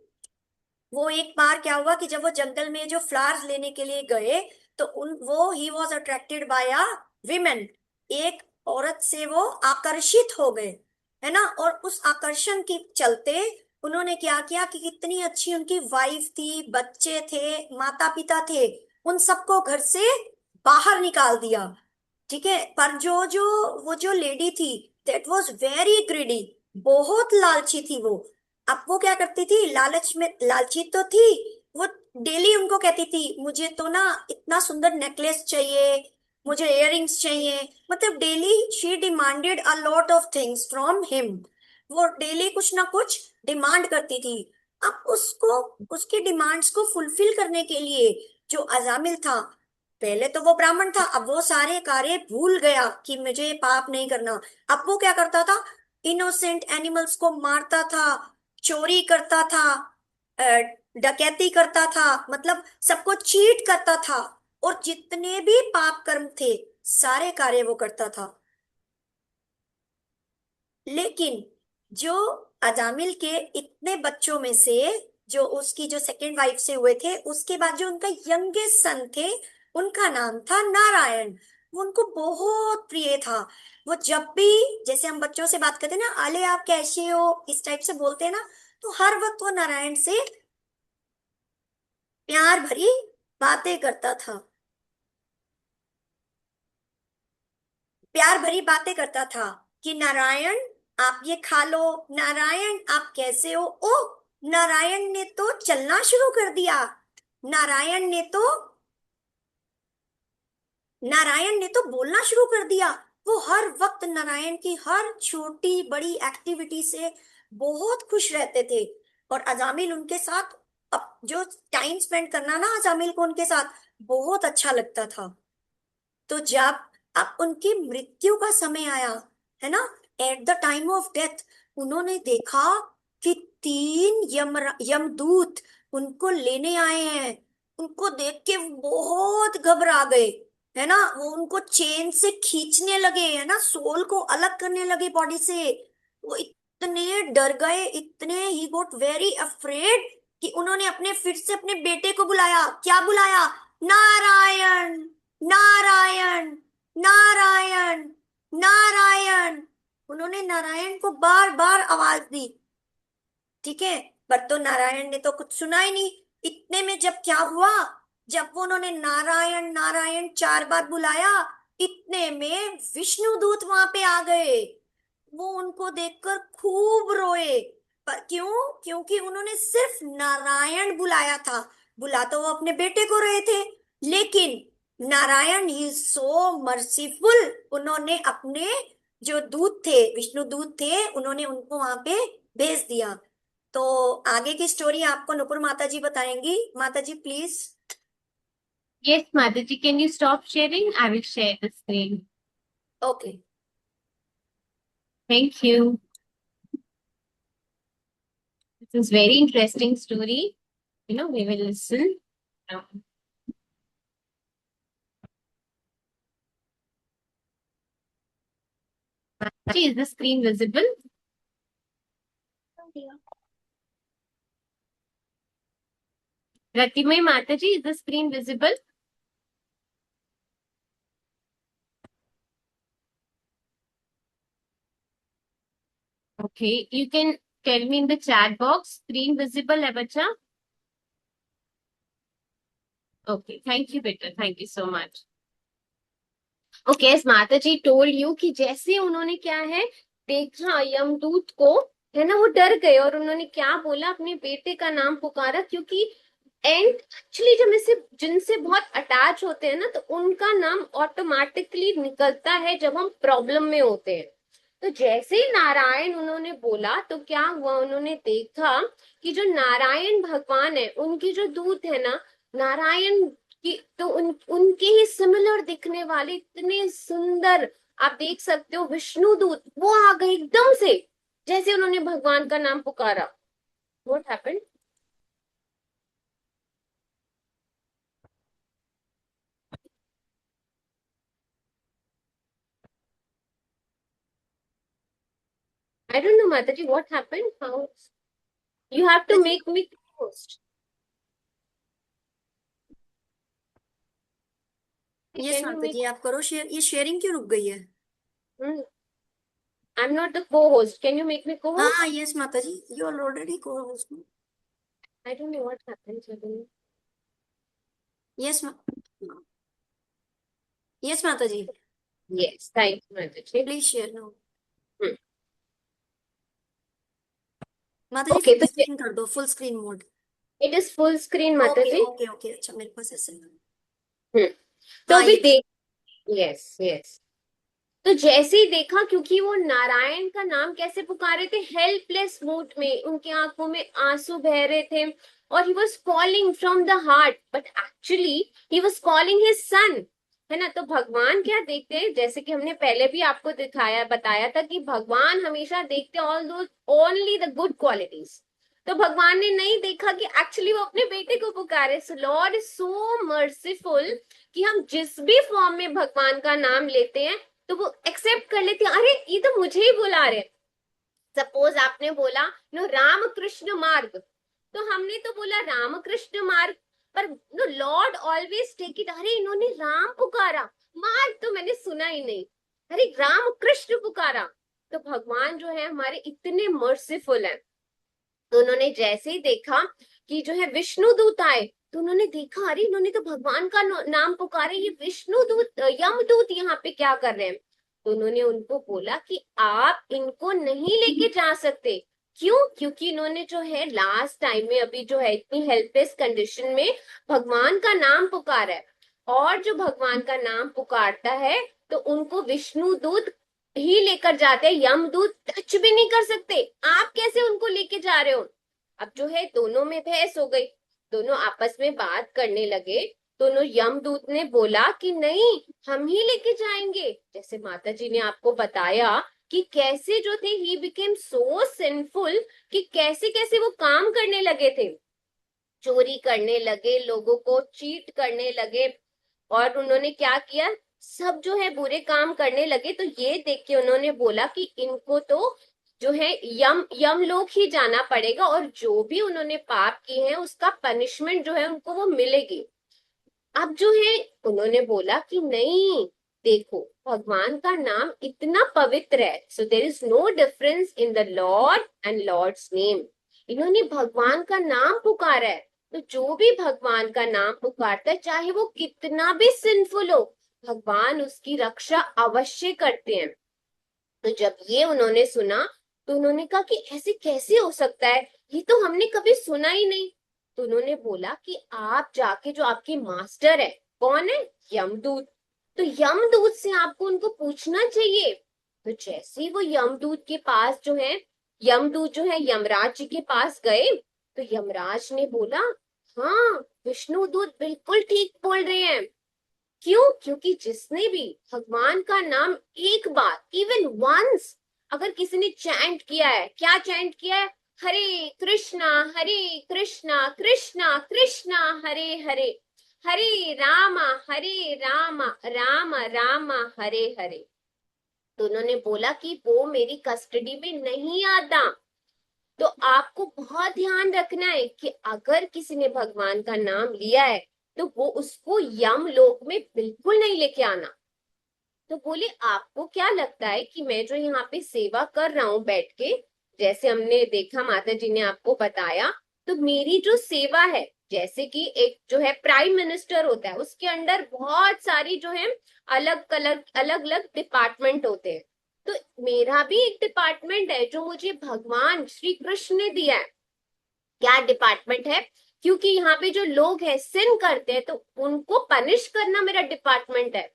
वो एक बार क्या हुआ कि जब वो जंगल में जो फ्लावर्स लेने के लिए गए, तो वो he was attracted by a women. एक औरत से वो आकर्षित हो गए, है ना। और उस आकर्षण के चलते उन्होंने क्या किया कि कितनी अच्छी उनकी वाइफ थी, बच्चे थे, माता पिता थे, उन सबको घर से बाहर निकाल दिया। ठीक है। पर जो जो वो जो लेडी थी दैट वाज वेरी ग्रीडी, बहुत लालची थी वो। अब वो क्या करती थी, लालच में लालची तो थी वो, डेली उनको कहती थी मुझे तो ना इतना सुंदर नेकलेस चाहिए, मुझे इयररिंग्स चाहिए, मतलब daily she demanded a lot of things from him. वो डेली कुछ ना कुछ डिमांड करती थी। अब उसको उसकी डिमांड्स को फुलफिल करने के लिए जो अजामिल था, पहले तो वो ब्राह्मण था, अब वो सारे कार्य भूल गया कि मुझे ये पाप नहीं करना। अब वो क्या करता था, इनोसेंट एनिमल्स को मारता था, चोरी करता था, अ, डकैती करता था, मतलब सबको चीट करता था, और जितने भी पाप कर्म थे सारे कार्य वो करता था। लेकिन जो अजामिल के इतने बच्चों में से जो उसकी जो सेकंड वाइफ से हुए थे, उसके बाद जो उनका यंगेस्ट सन थे, उनका नाम था नारायण। वो उनको बहुत प्रिय था। वो जब भी, जैसे हम बच्चों से बात करते हैं ना, आले आप कैसे हो, इस टाइप से बोलते हैं ना, तो हर वक्त वो नारायण से प्यार भरी बातें करता था, प्यार भरी बातें करता था कि नारायण आप ये खा लो, नारायण आप कैसे हो, ओ नारायण ने तो चलना शुरू कर दिया, नारायण ने तो नारायण ने तो बोलना शुरू कर दिया। वो हर वक्त नारायण की हर छोटी बड़ी एक्टिविटी से बहुत खुश रहते थे। और अजामिल उनके साथ, अब जो टाइम स्पेंड करना ना अजामिल को उनके साथ बहुत अच्छा लगता था। तो जब अब उनकी मृत्यु का समय आया, है ना, eight the time of death, उन्होंने देखा कि 3 यमदूत उनको लेने आए हैं। उनको देख के वो बहुत घबरा गए, है ना, वो उनको चेन से खींचने लगे, है ना, सोल को अलग करने लगे बॉडी से। वो इतने डर गए, इतने, ही गॉट वेरी अफ्रेड कि उन्होंने अपने फिर से अपने बेटे को बुलाया। क्या बुलाया? नारायण, नारायण, नारायण, नारायण। उन्होंने नारायण को बार बार आवाज दी, ठीक है, पर तो नारायण ने तो कुछ सुना ही नहीं। इतने में जब क्या हुआ, जब वो उन्होंने नारायण नारायण 4 बार बुलाया, इतने में विष्णु दूत वहां पे आ गए। वो उनको देखकर खूब रोए। पर क्यों? क्योंकि उन्होंने सिर्फ नारायण बुलाया था, बुला तो वो अपने बेटे को रहे थे, लेकिन नारायण ही सो मर्सीफुल, उन्होंने अपने जो दूत थे, विष्णु दूत थे, उन्होंने उनको वहां पे भेज दिया। तो आगे की स्टोरी आपको नुपुर माता जी बताएंगी। माता जी please. Yes, Mataji, can you stop sharing? I will share the screen. Okay. Thank you. This is very interesting story. We will listen. now. Mataji, is the screen visible? Ratimai Mataji, is the screen visible? Okay, you can tell me in the chat box, screen visible hai bacha? Okay, thank you beta, thank you so much. Okay, as Mataji told you कि जैसे उन्होंने क्या है देखा यमदूत को, है ना, वो डर गए और उन्होंने क्या बोला, अपने बेटे का नाम पुकारा, क्योंकि एंड एक्चुअली जब इसे जिनसे बहुत अटैच होते हैं ना, तो उनका नाम ऑटोमेटिकली निकलता है जब हम प्रॉब्लम में होते हैं। तो जैसे ही नारायण उन्होंने बोला तो क्या हुआ, उन्होंने देखा कि जो नारायण भगवान है, उनकी जो दूत है ना नारायण की, तो उनके ही सिमिलर दिखने वाले इतने सुंदर, आप देख सकते हो, विष्णु दूत वो आ गए एकदम से, जैसे उन्होंने भगवान का नाम पुकारा। What happened? I don't know, Mataji, what happened? How? You have to make me host. Yes Can you माता make? जी आप करो शेयर। ये शेयरिंग क्यों रुक गई है? I'm not the co-host. Can you make me co-host? हाँ यस माता जी, यू आर ऑलरेडी को host. I don't know what happened suddenly. Yes yes माता जी, Yes, thank you, Mataji. Please share now. Hmm. माता जी Okay, फुल तो screen कर दो, full screen mode. it is full screen, okay Mataji. Okay okay, अच्छा मेरे पास ऐसे तो हाँ भी ये देख, यस यस, तो जैसे ही देखा, क्योंकि वो नारायण का नाम कैसे पुकारे थे, हेल्पलेस मूड में, उनकी आंखों में आंसू बह रहे थे, और he was calling from the heart, but actually he was calling his son, है ना। तो भगवान क्या देखते हैं, जैसे कि हमने पहले भी आपको दिखाया बताया था कि भगवान हमेशा देखते ऑल दो ओनली द गुड क्वालिटीज। तो भगवान ने नहीं देखा कि एक्चुअली वो अपने बेटे को पुकारे। सो लॉर्ड इज सो मर्सीफुल कि हम जिस भी फॉर्म में भगवान का नाम लेते हैं तो वो एक्सेप्ट कर लेते हैं, अरे ये तो मुझे ही बुला रहे। सपोज आपने बोला नो राम कृष्ण मार्ग, तो हमने तो बोला राम कृष्ण मार्ग, पर no lord always take it, अरे इन्होंने राम पुकारा, मार तो मैंने सुना ही नहीं। अरे राम कृष्ण पुकारा। तो भगवान जो है हमारे इतने मर्सीफुल हैं। तो उन्होंने जैसे ही देखा कि जो है विष्णु दूत आए, तो उन्होंने देखा अरे इन्होंने तो भगवान का नाम पुकारे, ये विष्णु दूत यमदूत यहाँ पे क्या कर रहे हैं। तो उन्होंने उनको बोला कि आप इनको नहीं लेके जा सकते। क्यों? क्योंकि इन्होंने जो है लास्ट टाइम में अभी जो है इतनी हेल्पलेस कंडीशन में भगवान का नाम पुकारा है, और जो भगवान का नाम पुकारता है तो उनको विष्णु दूत ही लेकर जाते हैं, यमदूत टच भी नहीं कर सकते। आप कैसे उनको लेके जा रहे हो? अब जो है दोनों में बहस हो गई, दोनों आपस में बात करने लगे। दोनों यमदूत ने बोला कि नहीं, हम ही लेके जाएंगे। जैसे माता जी ने आपको बताया कि कैसे जो थे ही बिकेम सो सिंफुल, कि कैसे कैसे वो काम करने लगे थे, चोरी करने लगे, लोगों को चीट करने लगे, और उन्होंने क्या किया, सब जो है बुरे काम करने लगे। तो ये देख के उन्होंने बोला कि इनको तो जो है यमलोक ही जाना पड़ेगा, और जो भी उन्होंने पाप किए हैं उसका पनिशमेंट जो है उनको वो मिलेगी। अब जो है उन्होंने बोला कि नहीं, देखो भगवान का नाम इतना पवित्र है, so there is no difference in the lord and lord's name. इन्होंने भगवान का नाम पुकारा है, तो जो भी भगवान का नाम पुकारता है, चाहे वो कितना भी सिंफुल हो, भगवान उसकी रक्षा अवश्य करते हैं। तो जब ये उन्होंने सुना तो उन्होंने कहा कि ऐसे कैसे हो सकता है, ये तो हमने कभी सुना ही नहीं। तो उन्होंने बोला कि आप जाके जो आपके मास्टर है, कौन है, यमदूत, तो यमदूत से आपको उनको पूछना चाहिए। तो जैसे ही वो यमदूत के पास जो है, यमदूत जो है यमराज जी के पास गए, तो यमराज ने बोला हाँ, विष्णुदूत बिल्कुल ठीक बोल रहे हैं। क्यों? क्योंकि जिसने भी भगवान का नाम एक बार, इवन वंस, अगर किसी ने चैंट किया है, क्या चैंट किया है, हरे कृष्णा कृष्णा कृष्णा हरे हरे, हरे रामा राम राम हरे हरे। तो उन्होंने बोला कि वो मेरी कस्टडी में नहीं आता। तो आपको बहुत ध्यान रखना है कि अगर किसी ने भगवान का नाम लिया है तो वो उसको यमलोक में बिल्कुल नहीं लेके आना। तो बोले आपको क्या लगता है कि मैं जो यहाँ पे सेवा कर रहा हूँ बैठ के, जैसे हमने देखा माता जी ने आपको बताया, तो मेरी जो सेवा है, जैसे कि एक जो है प्राइम मिनिस्टर होता है, उसके अंडर बहुत सारी जो है अलग अलग डिपार्टमेंट होते हैं। तो मेरा भी एक डिपार्टमेंट है जो मुझे भगवान श्री कृष्ण ने दिया है। क्या डिपार्टमेंट है? क्योंकि यहाँ पे जो लोग हैं सिन करते हैं, तो उनको पनिश करना मेरा डिपार्टमेंट है।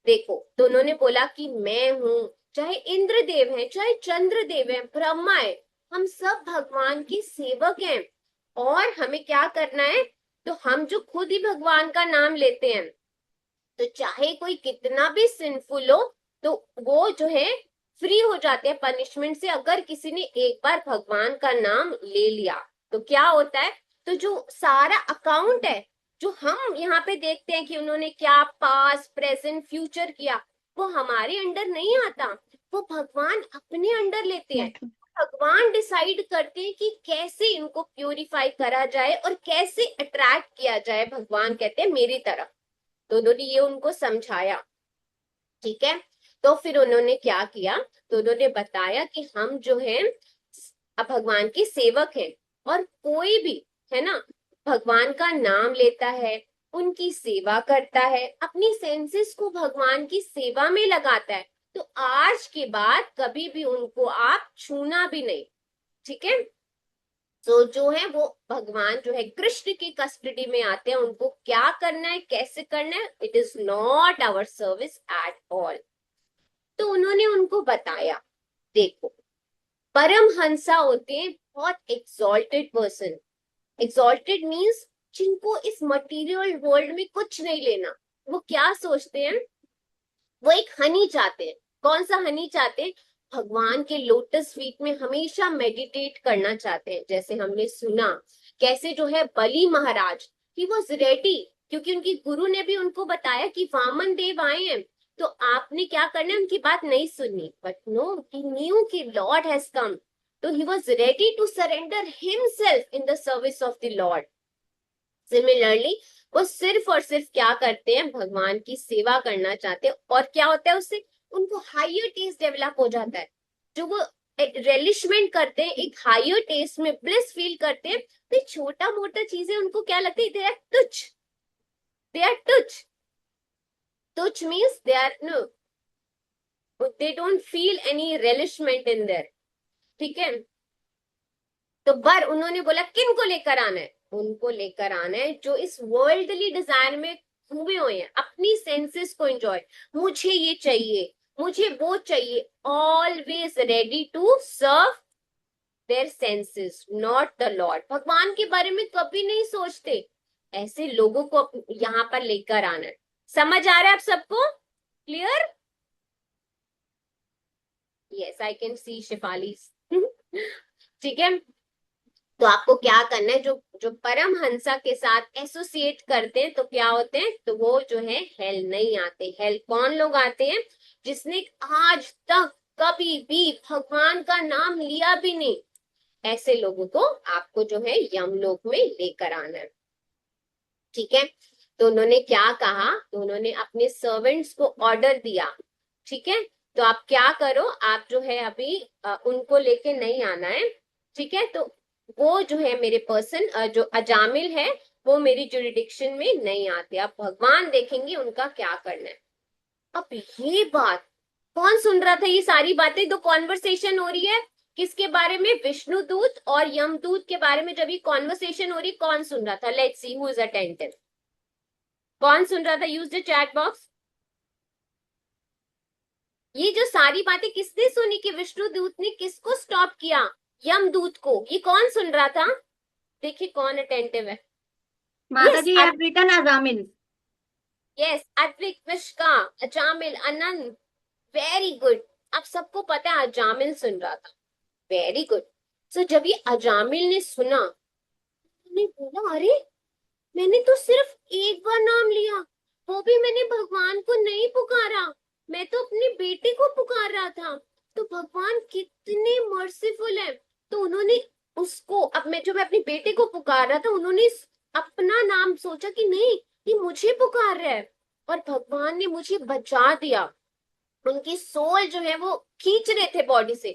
देखो, तो उन्होंने बोला कि मैं हूँ, चाहे इंद्रदेव हैं, चाहे चंद्रदेव हैं, ब्रह्मा है, हम सब भगवान के सेवक हैं। और हमें क्या करना है, तो हम जो खुद ही भगवान का नाम लेते हैं, तो चाहे कोई कितना भी सिंफुल हो, तो वो जो है फ्री हो जाते हैं पनिशमेंट से। अगर किसी ने एक बार भगवान का नाम ले लिया तो क्या होता है, तो जो सारा अकाउंट है जो हम यहाँ पे देखते हैं कि उन्होंने क्या पास्ट प्रेजेंट फ्यूचर किया, वो हमारे अंडर नहीं आता, वो भगवान अपने अंडर लेते हैं। भगवान डिसाइड करते हैं कि कैसे इनको प्यूरिफाई करा जाए और कैसे अट्रैक्ट किया जाए, भगवान कहते हैं मेरी तरफ। तो उन्होंने ये उनको समझाया, ठीक है। तो फिर उन्होंने क्या किया, तो उन्होंने बताया कि हम जो है भगवान के सेवक हैं, और कोई भी है ना भगवान का नाम लेता है, उनकी सेवा करता है, अपनी सेंसेस को भगवान की सेवा में लगाता है, तो आज के बाद कभी भी उनको आप छूना भी नहीं, ठीक है। तो जो है वो भगवान जो है कृष्ण की कस्टडी में आते हैं, उनको क्या करना है, कैसे करना है, it is not our service at all. तो उन्होंने उनको बताया, देखो परमहंसा होते हैं बहुत एक्सॉल्टेड पर्सन। एक्सॉल्टेड मीन्स जिनको इस मटेरियल वर्ल्ड में कुछ नहीं लेना। वो क्या सोचते हैं, वो एक हनी चाहते हैं। कौन सा हनी चाहते हैं? भगवान के लोटस फीट में हमेशा मेडिटेट करना चाहते हैं। जैसे हमने सुना कैसे जो है बलि महाराज, ही वाज रेडी, क्योंकि उनकी गुरु ने भी उनको बताया कि वामन देव आए हैं, तो आपने क्या करना है, उनकी बात नहीं सुननी। बट नो, ही न्यू कि लॉर्ड हैज कम, तो he was ready to surrender himself in the service of the Lord. Similarly, वो सिर्फ और सिर्फ क्या करते हैं, भगवान की सेवा करना चाहते हैं। और क्या होता है उससे, उनको हायर टेस्ट डेवलप हो जाता है। जो वो रेलिशमेंट करते हैं, एक हायर टेस्ट में ब्लिस फील करते हैं, तो छोटा मोटा चीजें उनको क्या लगता है, दे आर तुच्छ, दे आर तुच्छ। तुच्छ means they are no, they don't feel any relishment in there, ठीक है। तो बर उन्होंने बोला किन को लेकर आना है, उनको लेकर आना है जो इस वर्ल्डली डिजायर में हुए हुए हैं, अपनी सेंसेस को एंजॉय, मुझे ये चाहिए, मुझे वो चाहिए, always ready to serve their senses, not the lord. भगवान के बारे में कभी नहीं सोचते। ऐसे लोगों को यहाँ पर लेकर आना है। समझ आ रहा है आप सबको? Clear? Yes, I can see Shifali. ठीक है, तो आपको क्या करना है, जो जो परम हंसा के साथ एसोसिएट करते हैं तो क्या होते हैं, तो वो जो है हेल नहीं आते। हेल कौन लोग आते हैं, जिसने आज तक कभी भी भगवान का नाम लिया भी नहीं, ऐसे लोगों को आपको जो है यमलोक में लेकर आना है। ठीक है, तो उन्होंने क्या कहा, तो उन्होंने अपने सर्वेंट्स को ऑर्डर दिया, ठीक है, तो आप क्या करो, आप जो है अभी उनको लेके नहीं आना है, ठीक है। तो वो जो है मेरे पर्सन जो अजामिल है, वो मेरी जुरिडिक्शन में नहीं आते। अब भगवान देखेंगे उनका क्या करना है। अब ये बात कौन सुन रहा था, ये सारी बातें, तो कॉन्वर्सेशन हो रही है किसके बारे में, विष्णु दूत और यमदूत के बारे में। जब ये कॉन्वर्सेशन हो रही, कौन सुन रहा था, let's see who is attentive, कौन सुन रहा था, यूज द चैट बॉक्स। ये जो सारी बातें किसने सुनी कि विष्णु दूत ने किसको स्टॉप किया, यमदूत को, ये कौन सुन रहा था, देखिए कौन अटेंटिव है। माता जी आप रिटर्न अजामिल। यस, अद्विक, मिश्का, अजामिल, अनंत, वेरी गुड। अब सबको पता है अजामिल सुन रहा था, वेरी गुड। सो जब ये अजामिल ने सुना, उन्होंने बोला अरे मैंने तो सिर्फ एक बार नाम लिया, वो भी मैंने भगवान को नहीं पुकारा, मैं तो अपने बेटे को पुकार रहा था, तो भगवान कितने मर्सीफुल है। तो उन्होंने उसको, अब मैं जो मैं अपने बेटे को पुकार रहा था, उन्होंने अपना नाम सोचा कि नहीं ये मुझे पुकार रहा है, और भगवान ने मुझे बचा दिया। उनकी सोल जो है वो खींच रहे थे बॉडी से,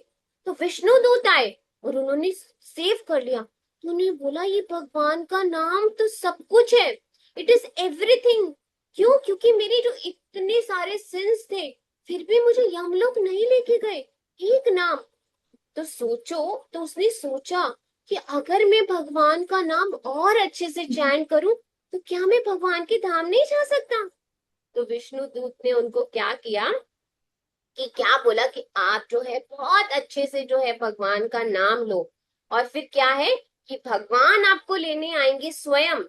तो विष्णु दूत आए और उन्होंने सेव कर लिया। तो उन्होंने बोला ये भगवान का नाम तो सब कुछ है, इट इज एवरीथिंग। क्यों? क्योंकि मेरे जो इतने सारे सिंस थे, फिर भी मुझे यमलोक नहीं लेके गए, एक नाम। तो सोचो, तो उसने सोचा कि अगर मैं भगवान का नाम और अच्छे से चैन करूं, तो क्या मैं भगवान के धाम नहीं जा सकता। तो विष्णु दूत ने उनको क्या किया कि क्या बोला कि आप जो है बहुत अच्छे से जो है भगवान का नाम लो, और फिर क्या है कि भगवान आपको लेने आएंगे स्वयं।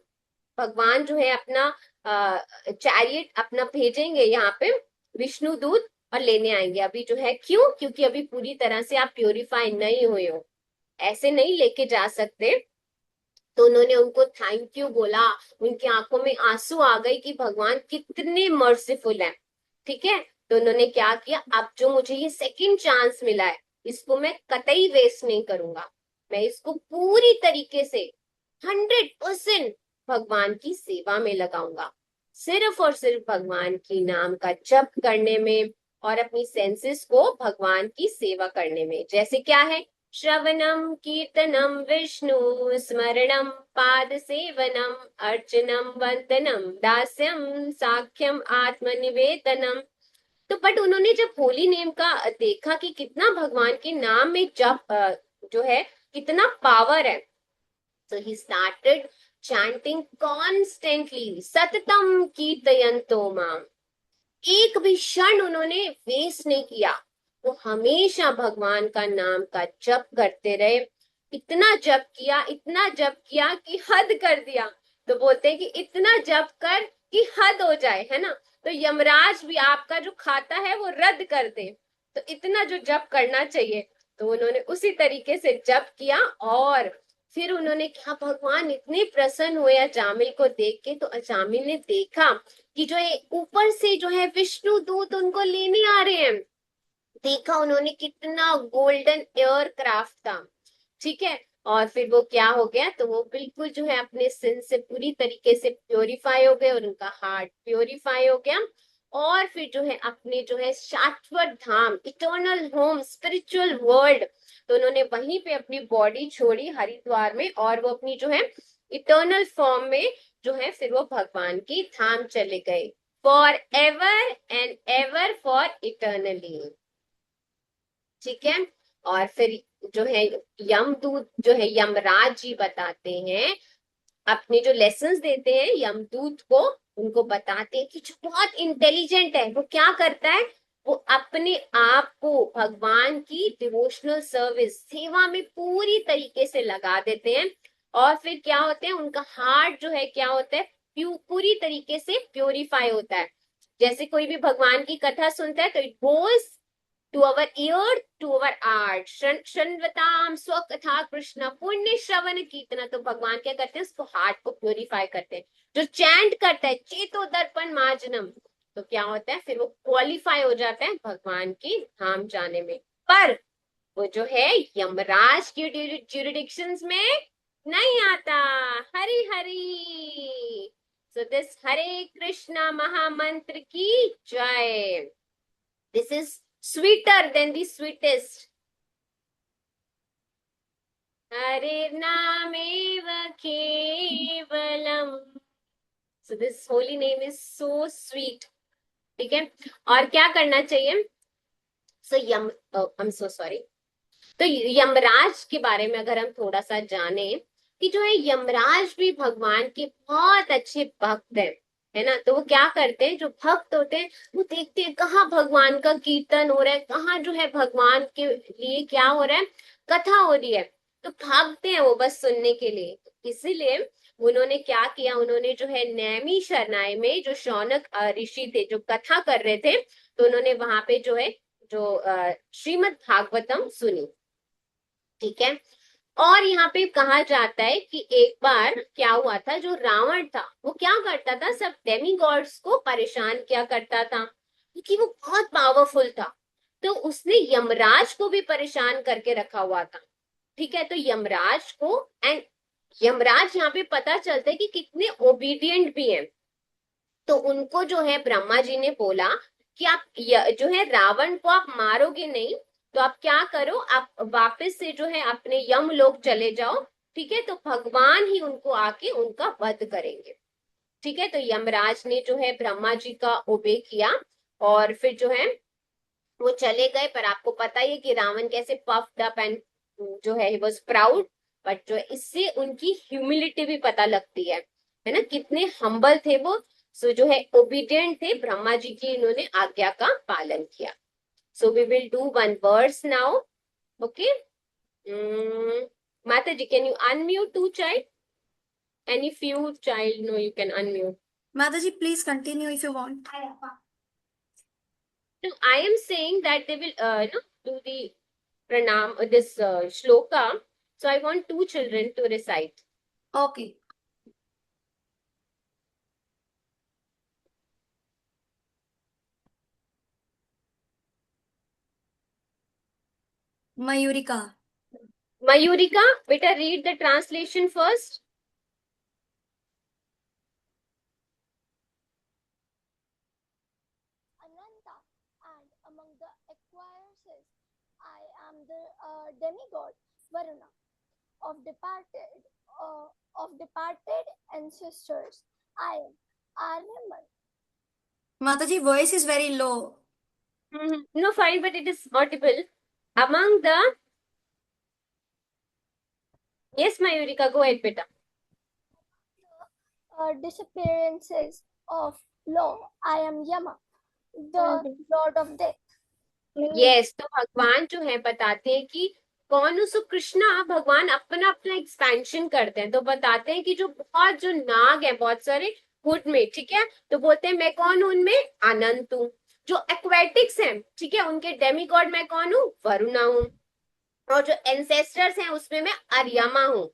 भगवान जो है अपना चैरियट अपना भेजेंगे यहाँ पे विष्णु दूत, और लेने आएंगे। अभी जो है क्यों, क्योंकि अभी पूरी तरह से आप प्योरीफाई नहीं हुए हो, ऐसे नहीं लेके जा सकते। तो उन्होंने उनको थैंक यू बोला, उनकी आंखों में आंसू आ गए कि भगवान कितने मर्सीफुल हैं, ठीक है। तो उन्होंने क्या किया, अब जो मुझे ये सेकंड चांस मिला है, इसको मैं कतई वेस्ट नहीं करूंगा, मैं इसको पूरी तरीके से 100% भगवान की सेवा में लगाऊंगा, सिर्फ और सिर्फ भगवान की नाम का जप करने में और अपनी सेंसेस को भगवान की सेवा करने में। जैसे क्या है, श्रवणम कीर्तनम विष्णु स्मरणम पाद सेवनम अर्चनम वंदनम दास्यम साख्यम आत्मनिवेदनम। तो बट उन्होंने जब होली नेम का देखा कि कितना भगवान के नाम में जप जो है कितना पावर है, so he started chanting constantly, सततम कीर्तयन्तो माम। एक भी क्षण उन्होंने वेस्ट नहीं किया, वो हमेशा भगवान का नाम का जप करते रहे। इतना जप किया, इतना जप किया कि हद कर दिया। तो बोलते हैं कि इतना जप कर कि हद हो जाए, है ना। तो यमराज भी आपका जो खाता है वो रद्द कर दे, तो इतना जो जप करना चाहिए। तो उन्होंने उसी तरीके से जप किया, और फिर उन्होंने क्या, भगवान इतने प्रसन्न हुए अजामिल को देख के। तो अजामिल ने देखा कि जो है ऊपर से जो है विष्णु दूत उनको लेने आ रहे हैं। देखा उन्होंने कितना गोल्डन एयरक्राफ्ट था, ठीक है। और फिर वो क्या हो गया, तो वो बिल्कुल जो है अपने सिन से पूरी तरीके से प्योरीफाई हो गए और उनका हार्ट प्योरीफाई हो गया। और फिर जो है अपने जो है शाश्वत धाम, इटर्नल होम, स्पिरिचुअल वर्ल्ड, तो उन्होंने वहीं पे अपनी बॉडी छोड़ी हरिद्वार में, और वो अपनी जो है इटर्नल फॉर्म में जो है फिर वो भगवान की धाम चले गए, for ever and ever, for eternally. ठीक है। और फिर जो है यमदूत जो है यमराज जी बताते हैं, अपने जो लेसन्स देते हैं यमदूत को, उनको बताते हैं कि जो बहुत इंटेलिजेंट है वो क्या करता है, वो अपने आप को भगवान की डिवोशनल सर्विस, सेवा में पूरी तरीके से लगा देते हैं। और फिर क्या होते हैं, उनका हार्ट जो है क्या होता है, पूरी तरीके से प्योरीफाई होता है। जैसे कोई भी भगवान की कथा सुनता है तो it goes to our ear, to our art, शृण्वताम स्वकथा कृष्ण पुण्य श्रवण कीर्तन। तो भगवान क्या करते हैं, उसको हार्ट को प्योरीफाई करते हैं। जो चैंट करता है चेतो दर्पण मार्जनम, तो क्या होता है, फिर वो क्वालिफाई हो जाता है भगवान की धाम जाने में। पर वो जो है यमराज की ज्यूरिडिक्शंस में नहीं आता। हरि हरि। सो दिस हरे कृष्णा महामंत्र की जय। This is sweeter than the sweetest. Harirnamev kevalam. So this holy name is so sweet. ठीक है। और क्या करना चाहिए, सो I'm so sorry. तो यमराज के बारे में अगर हम थोड़ा सा जाने कि जो है यमराज भी भगवान के बहुत अच्छे भक्त हैं, है ना। तो वो क्या करते हैं, जो भक्त होते हैं वो देखते हैं कहाँ भगवान का कीर्तन हो रहा है, कहाँ जो है भगवान के लिए क्या हो रहा है, कथा हो रही है, तो भागते हैं वो बस सुनने के लिए। इसीलिए उन्होंने क्या किया, उन्होंने जो है नैमी शरणाई में जो शौनक ऋषि थे जो कथा कर रहे थे, तो उन्होंने वहां पे जो है जो श्रीमद् भागवतम सुनी। ठीक है। और यहाँ पे कहा जाता है कि एक बार क्या हुआ था, जो रावण था वो क्या करता था, सब डेमी गॉड्स को परेशान किया करता था क्योंकि वो बहुत पावरफुल था। तो उसने यमराज को भी परेशान करके रखा हुआ था। ठीक है। तो यमराज को, एंड यमराज यहाँ पे पता चलता है कि कितने ओबीडियंट भी हैं। तो उनको जो है ब्रह्मा जी ने बोला कि आप जो है रावण को आप मारोगे नहीं, तो आप क्या करो, आप वापस से जो है अपने यम लोक चले जाओ। ठीक है। तो भगवान ही उनको आके उनका वध करेंगे। ठीक है। तो यमराज ने जो है ब्रह्मा जी का ओबे किया और फिर जो है वो चले गए। पर आपको पता ही है कि रावण कैसे पफ्ड अप एंड जो है ही वाज प्राउड, बट जो है इससे उनकी ह्यूमिलिटी भी पता लगती है ना, कितने हम्बल थे वो। सो जो है ओबीडियंट थे, ब्रह्मा जी की इन्होंने आज्ञा का पालन किया। So we will do one verse now. Okay. Mataji, can you unmute two child? Any few child, no, you can unmute. Mataji, please continue if you want. No, I am saying that they will do the pranam, this shloka. So I want two children to recite. Okay. Mayurika. Mayurika, better read the translation first. Ananta, and among the acquirers, I am the demigod Varuna of departed ancestors. I am Aryaman. Mataji, voice is very low. No, fine, but it is audible. Among the, yes, Mayurika, go ahead, beta. Disappearances of law. I am Yama, the lord of death. Yes, तो भगवान जो है बताते हैं कि कौन, उसको कृष्णा भगवान अपना अपना एक्सपेंशन करते हैं। तो बताते हैं कि जो बहुत जो नाग है बहुत सारे हुड में, ठीक है, तो बोलते हैं मैं कौन हूं उनमें, अनंत हूँ। जो एक्वेटिक्स हैं, ठीक है, उनके डेमिगॉड मैं कौन हूँ, वरुणा हूँ। और जो एंसेस्टर्स हैं उसमें मैं अर्यमा हूँ।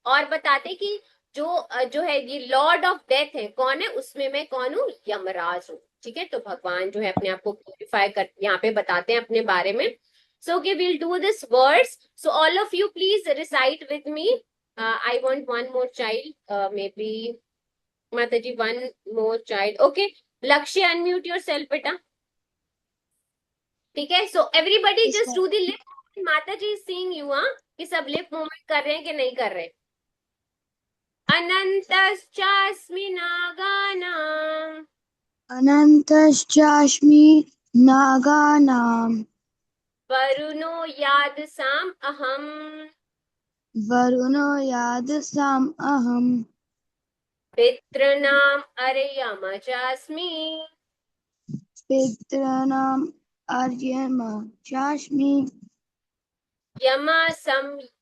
और बताते कि जो है ये लॉर्ड ऑफ डेथ है, कौन है, उसमें मैं कौन हूँ, यमराज हूँ। ठीक है। तो भगवान जो है अपने आप को प्यूरिफाई कर यहाँ पे बताते हैं अपने बारे में। So, okay, we'll do this words. So, all of you, please recite with me. I want one more child. Maybe Mataji, one more child. Okay, Lakshya, unmute yourself, beta. ठीक है. So, everybody Yes, just ma'am. do the lip. Mataji is seeing you, हाँ, कि सब lip movement कर रहे हैं कि नहीं कर रहे. अनन्तश्चास्मि नागानाम् अनन्तश्चास्मि नागानां वरुणो यादसाम् अहम् वरुणो यादसाम् अहं पितॄणाम् अर्यमचास्मि पितॄणाम् अर्यमा चास्मि यमा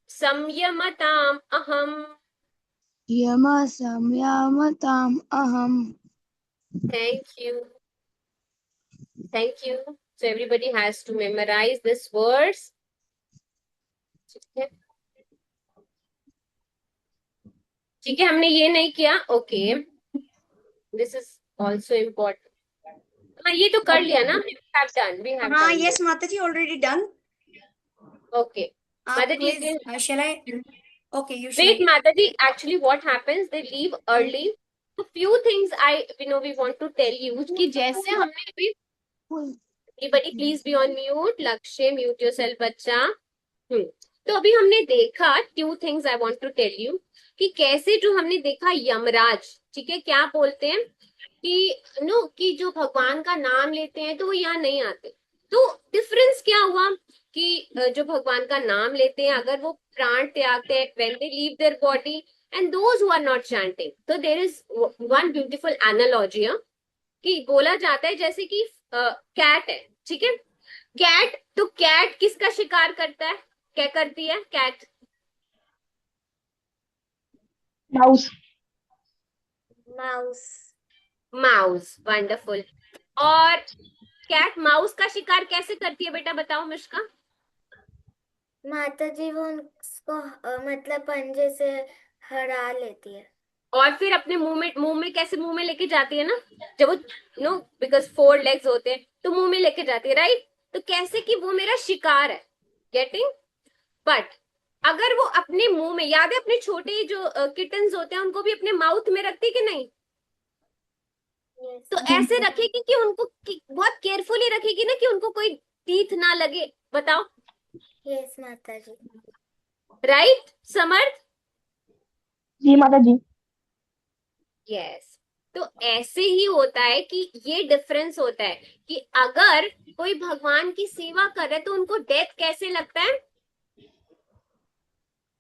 संयमताम् अहम्. यमा संयामताम् अहम्. Thank you. Thank you. So everybody has to memorize this verse. ठीक है. ठीक है, हमने ये नहीं किया. Okay, this is also important. हाँ, ये तो कर लिया ना. We have done. We have हाँ, done. yes, Mataji, already done. Okay. Mataji, Please, shall I? Okay, you wait, should. Mataji. Actually, what happens? They leave early. So few things we want to tell you. कि जैसे हमने अभी, everybody please be on mute. लक्ष्य, mute yourself, बच्चा. तो अभी हमने देखा few things I want to tell you कि कैसे जो हमने देखा यमराज, ठीक है, क्या बोलते हैं कि कि जो भगवान का नाम लेते हैं तो वो यहाँ नहीं आते. तो डिफरेंस क्या हुआ कि जो भगवान का नाम लेते हैं, अगर वो प्राण त्यागते हैं, when they leave their body, and those who are not chanting, तो there is one beautiful analogy कि बोला जाता है जैसे कि कैट है, ठीक है. कैट, तो कैट किसका शिकार करता है, क्या करती है cat? Mouse. Mouse. Mouse. Wonderful. और कैट माउस का शिकार कैसे करती है बेटा, बताओ मिश्का. माता जी वो उसको मतलब पंजे से हरा लेती है. और फिर अपने मुंह में कैसे मुंह में लेके जाती है ना, जब वो बिकॉज 4 लेग्स होते हैं तो मुंह में लेके जाती है, राइट. तो कैसे कि वो मेरा शिकार है, गेटिंग. बट अगर वो अपने मुंह में, याद है अपने छोटे जो किटन्स होते हैं उनको भी अपने माउथ में रखती कि नहीं. तो ऐसे रखेगी कि उनको बहुत केयरफुली रखेगी ना कि उनको कोई टीथ ना लगे. बताओ. यस माता जी. राइट समर्थ. जी माता जी. यस. तो ऐसे ही होता है कि ये डिफरेंस होता है कि अगर कोई भगवान की सेवा कर रहा है तो उनको डेथ कैसे लगता है,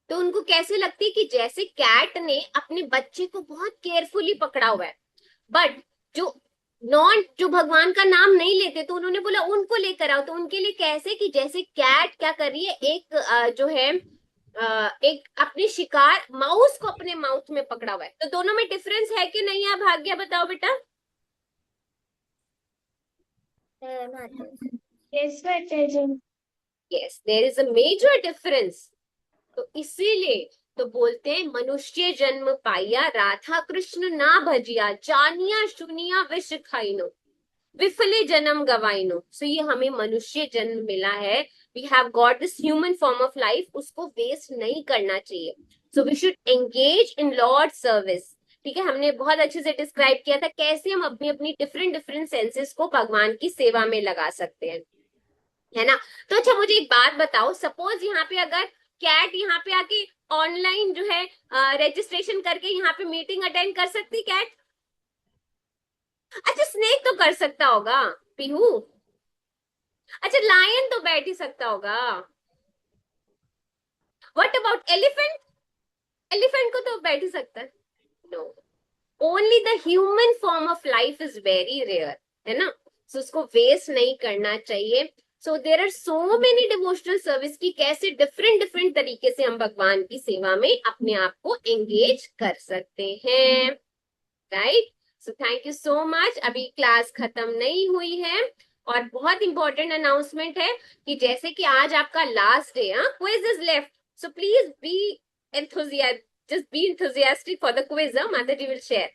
तो उनको कैसे लगती है कि जैसे कैट ने अपने बच्चे को बहुत केयरफुली पकड़ा हुआ है. बट जो भगवान का नाम नहीं लेते तो उन्होंने बोला उनको लेकर आओ. तो उनके लिए कैसे कि जैसे कैट क्या कर रही है, एक जो है एक अपने शिकार माउस को अपने माउथ में पकड़ा हुआ है. तो दोनों में डिफरेंस है कि नहीं है, भाग्य बताओ बेटा. यस माता जी. Yes, there is a major difference. तो इसीलिए तो बोलते हैं मनुष्य जन्म पाइया राधा कृष्ण ना भजिया जानिया सुनिया विष खाइनो विफले जन्म गवाइनो. सो ये हमें मनुष्य जन्म मिला है. We have got this human form of life, उसको वेस्ट नहीं करना चाहिए. So we should engage in lord service. ठीक है, हमने बहुत अच्छे से डिस्क्राइब किया था कैसे हम अपनी अपनी डिफरेंट सेंसेस को भगवान की सेवा में लगा सकते हैं, है ना. तो अच्छा मुझे एक बात बताओ, सपोज यहाँ पे अगर कैट यहाँ पे आके ऑनलाइन जो है रजिस्ट्रेशन करके यहाँ पे मीटिंग अटेंड कर सकती कैट. अच्छा स्नेक तो कर सकता होगा, पीहू. अच्छा लायन तो बैठ ही सकता होगा. What about elephant? एलिफेंट को तो बैठ ही सकता है. No, only the human form of life is very rare, है ना. सो उसको वेस्ट नहीं करना चाहिए. So there are so many devotional service की कैसे डिफरेंट तरीके से हम भगवान की सेवा में अपने आप को एंगेज कर सकते हैं, right. So thank you so much. अभी क्लास खत्म नहीं हुई है और बहुत इंपॉर्टेंट अनाउंसमेंट है कि जैसे कि आज आपका last day, quiz is left. So please be just be enthusiastic for the quiz. माता जी will share.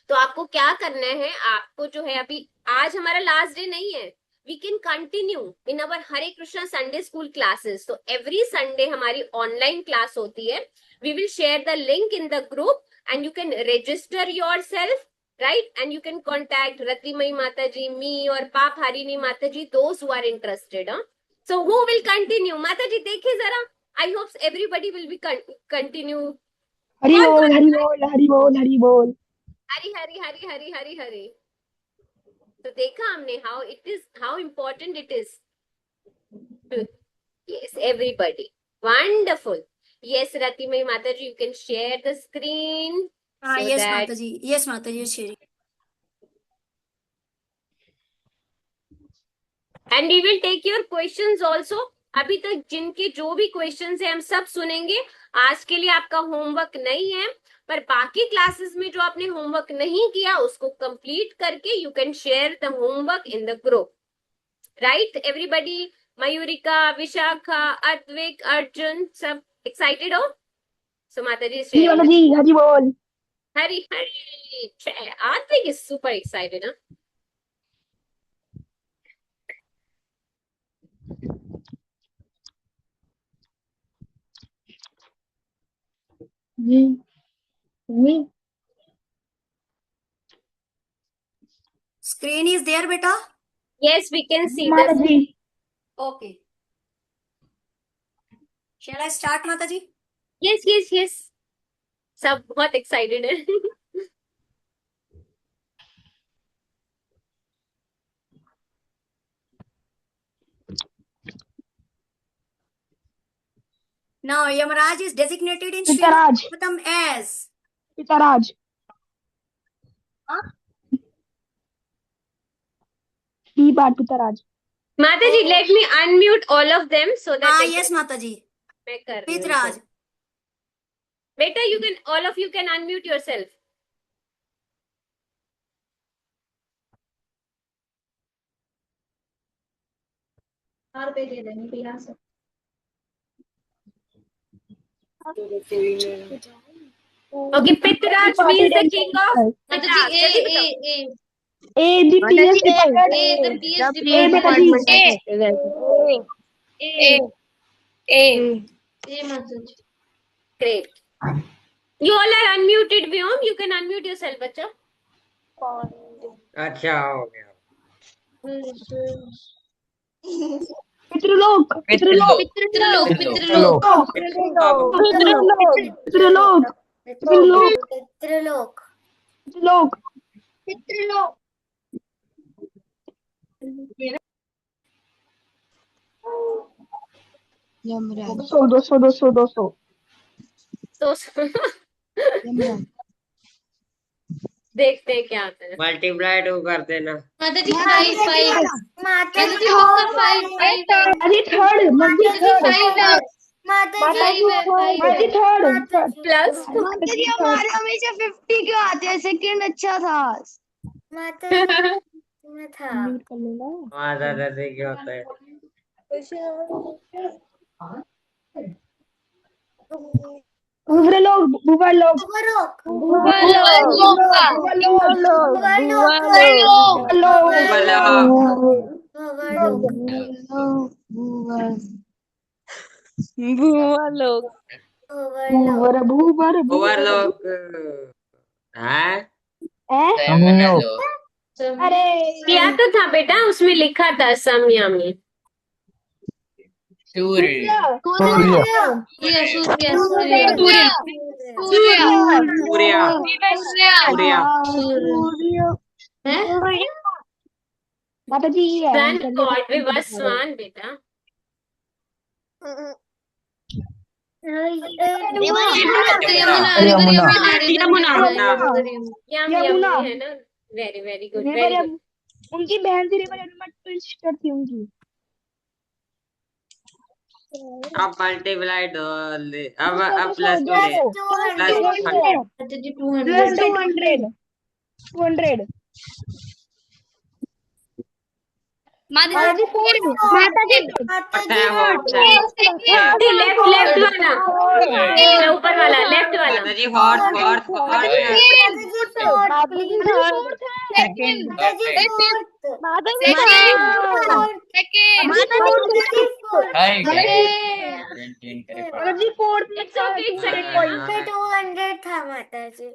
तो आपको क्या करना है, आपको जो है अभी आज हमारा लास्ट डे नहीं है, we can continue in our Hare Krishna Sunday School classes. So every Sunday हमारी online class होती है. We will share the link in the group and you can register yourself, right? And you can contact Ratimai Mataji, me or Paap Harini Mataji, those who are interested. Huh? So who will continue? Mataji, देखिए जरा. I hope everybody will be continue. Hari बोल हरि बोल हरि बोल हरि बोल हरी हरी हरी हरी हरी हरी. तो देखा हमने how important it is. Yes, everybody. Wonderful. Yes, Ratimai Mataji, you can share the screen. So yes that Mataji, yes Mataji, sharing. and we will take your questions also. अभी तक जिनके जो भी क्वेश्चंस है हम सब सुनेंगे. आज के लिए आपका होमवर्क नहीं है, पर बाकी क्लासेस में जो आपने होमवर्क नहीं किया उसको कंप्लीट करके you can share the homework in the group. Right everybody? Mayurika, Vishakha, Advik, Arjun, सब एक्साइटेड हो? सो माताजी हरि बोल. Hari Hari. Atvik is super excited, huh? Screen is there, beta? Yes, we can see the. Mataji. Okay. Shall I start, Mataji? Yes, yes, yes. सब बहुत excited है. Now, Yamaraj is designated in Pitaraj. Srimad as Pitaraj. He part Pitaraj. Mataji, let me unmute all of them so that I yes can. Mataji. मैं कर रही हूँ. Pitaraj. Beta, you can, all of you can unmute yourself. Okay, Pitraj means the king of. Mataji, A the PS department. the PS A department. Mataji. Great. You all are unmuted, Vyom. You can unmute yourself, bacha. अच्छा हो गया. पितृलोक. पितृलोक. दो तो देखते हैं क्या आता है. मल्टीप्लाई टू कर देना. Mataji, 5. Mataji, five. अरे थर्ड Mataji, 5. माताजी थर्ड प्लस माताजी हमारे हमेशा 50 क्यों आते हैं? सेकंड अच्छा था. माता दादी क्या होता है? भूवरलोक ओवरलोक है. अरे क्या तो था बेटा, उसमें लिखा था समयामी. सूर्य. माताजी Son God Vivaswan बेटा. यमुना है ना. Very very good, very good. उनकी बहन थी ट्विन सिस्टर थी उनकी. अब मल्टीप्लाई दो. अब प्लस 2 ले. प्लस 200. माताजी लेफ्ट वाला, ऊपर वाला, लेफ्ट वाला. दादाजी फोर्थ. सेकंड माताजी फोर्थ पे 200 था माताजी।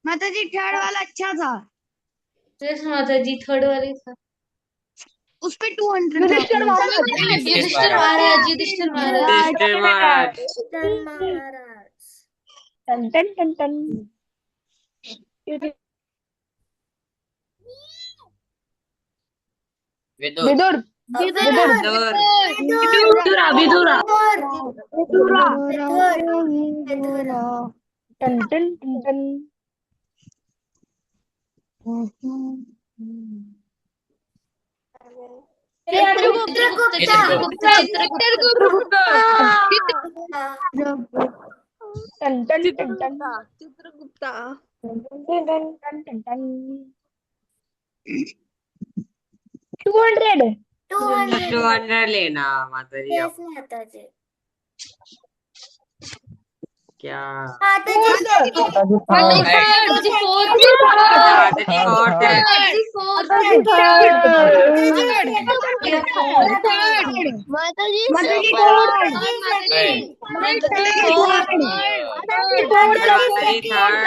माताजी थर्ड वाला अच्छा था। यस माताजी, थर्ड वाले था। उस पे 200 था। युधिष्ठिर महाराज, युधिष्ठिर महाराज। युधिष्ठिर महाराज। महाराज। टन टन टन टन। विदुर विदुर विदुर। विदुरा टन टन टन टन। टन टन टन टन। चित्रगुप्ता टन टन टन टन। 200 200 लेना माताजी। यस अब माताजी। क्या माताजी माताजी फोर्थ। माताजी फोर्थ है। माताजी माताजी थर्ड।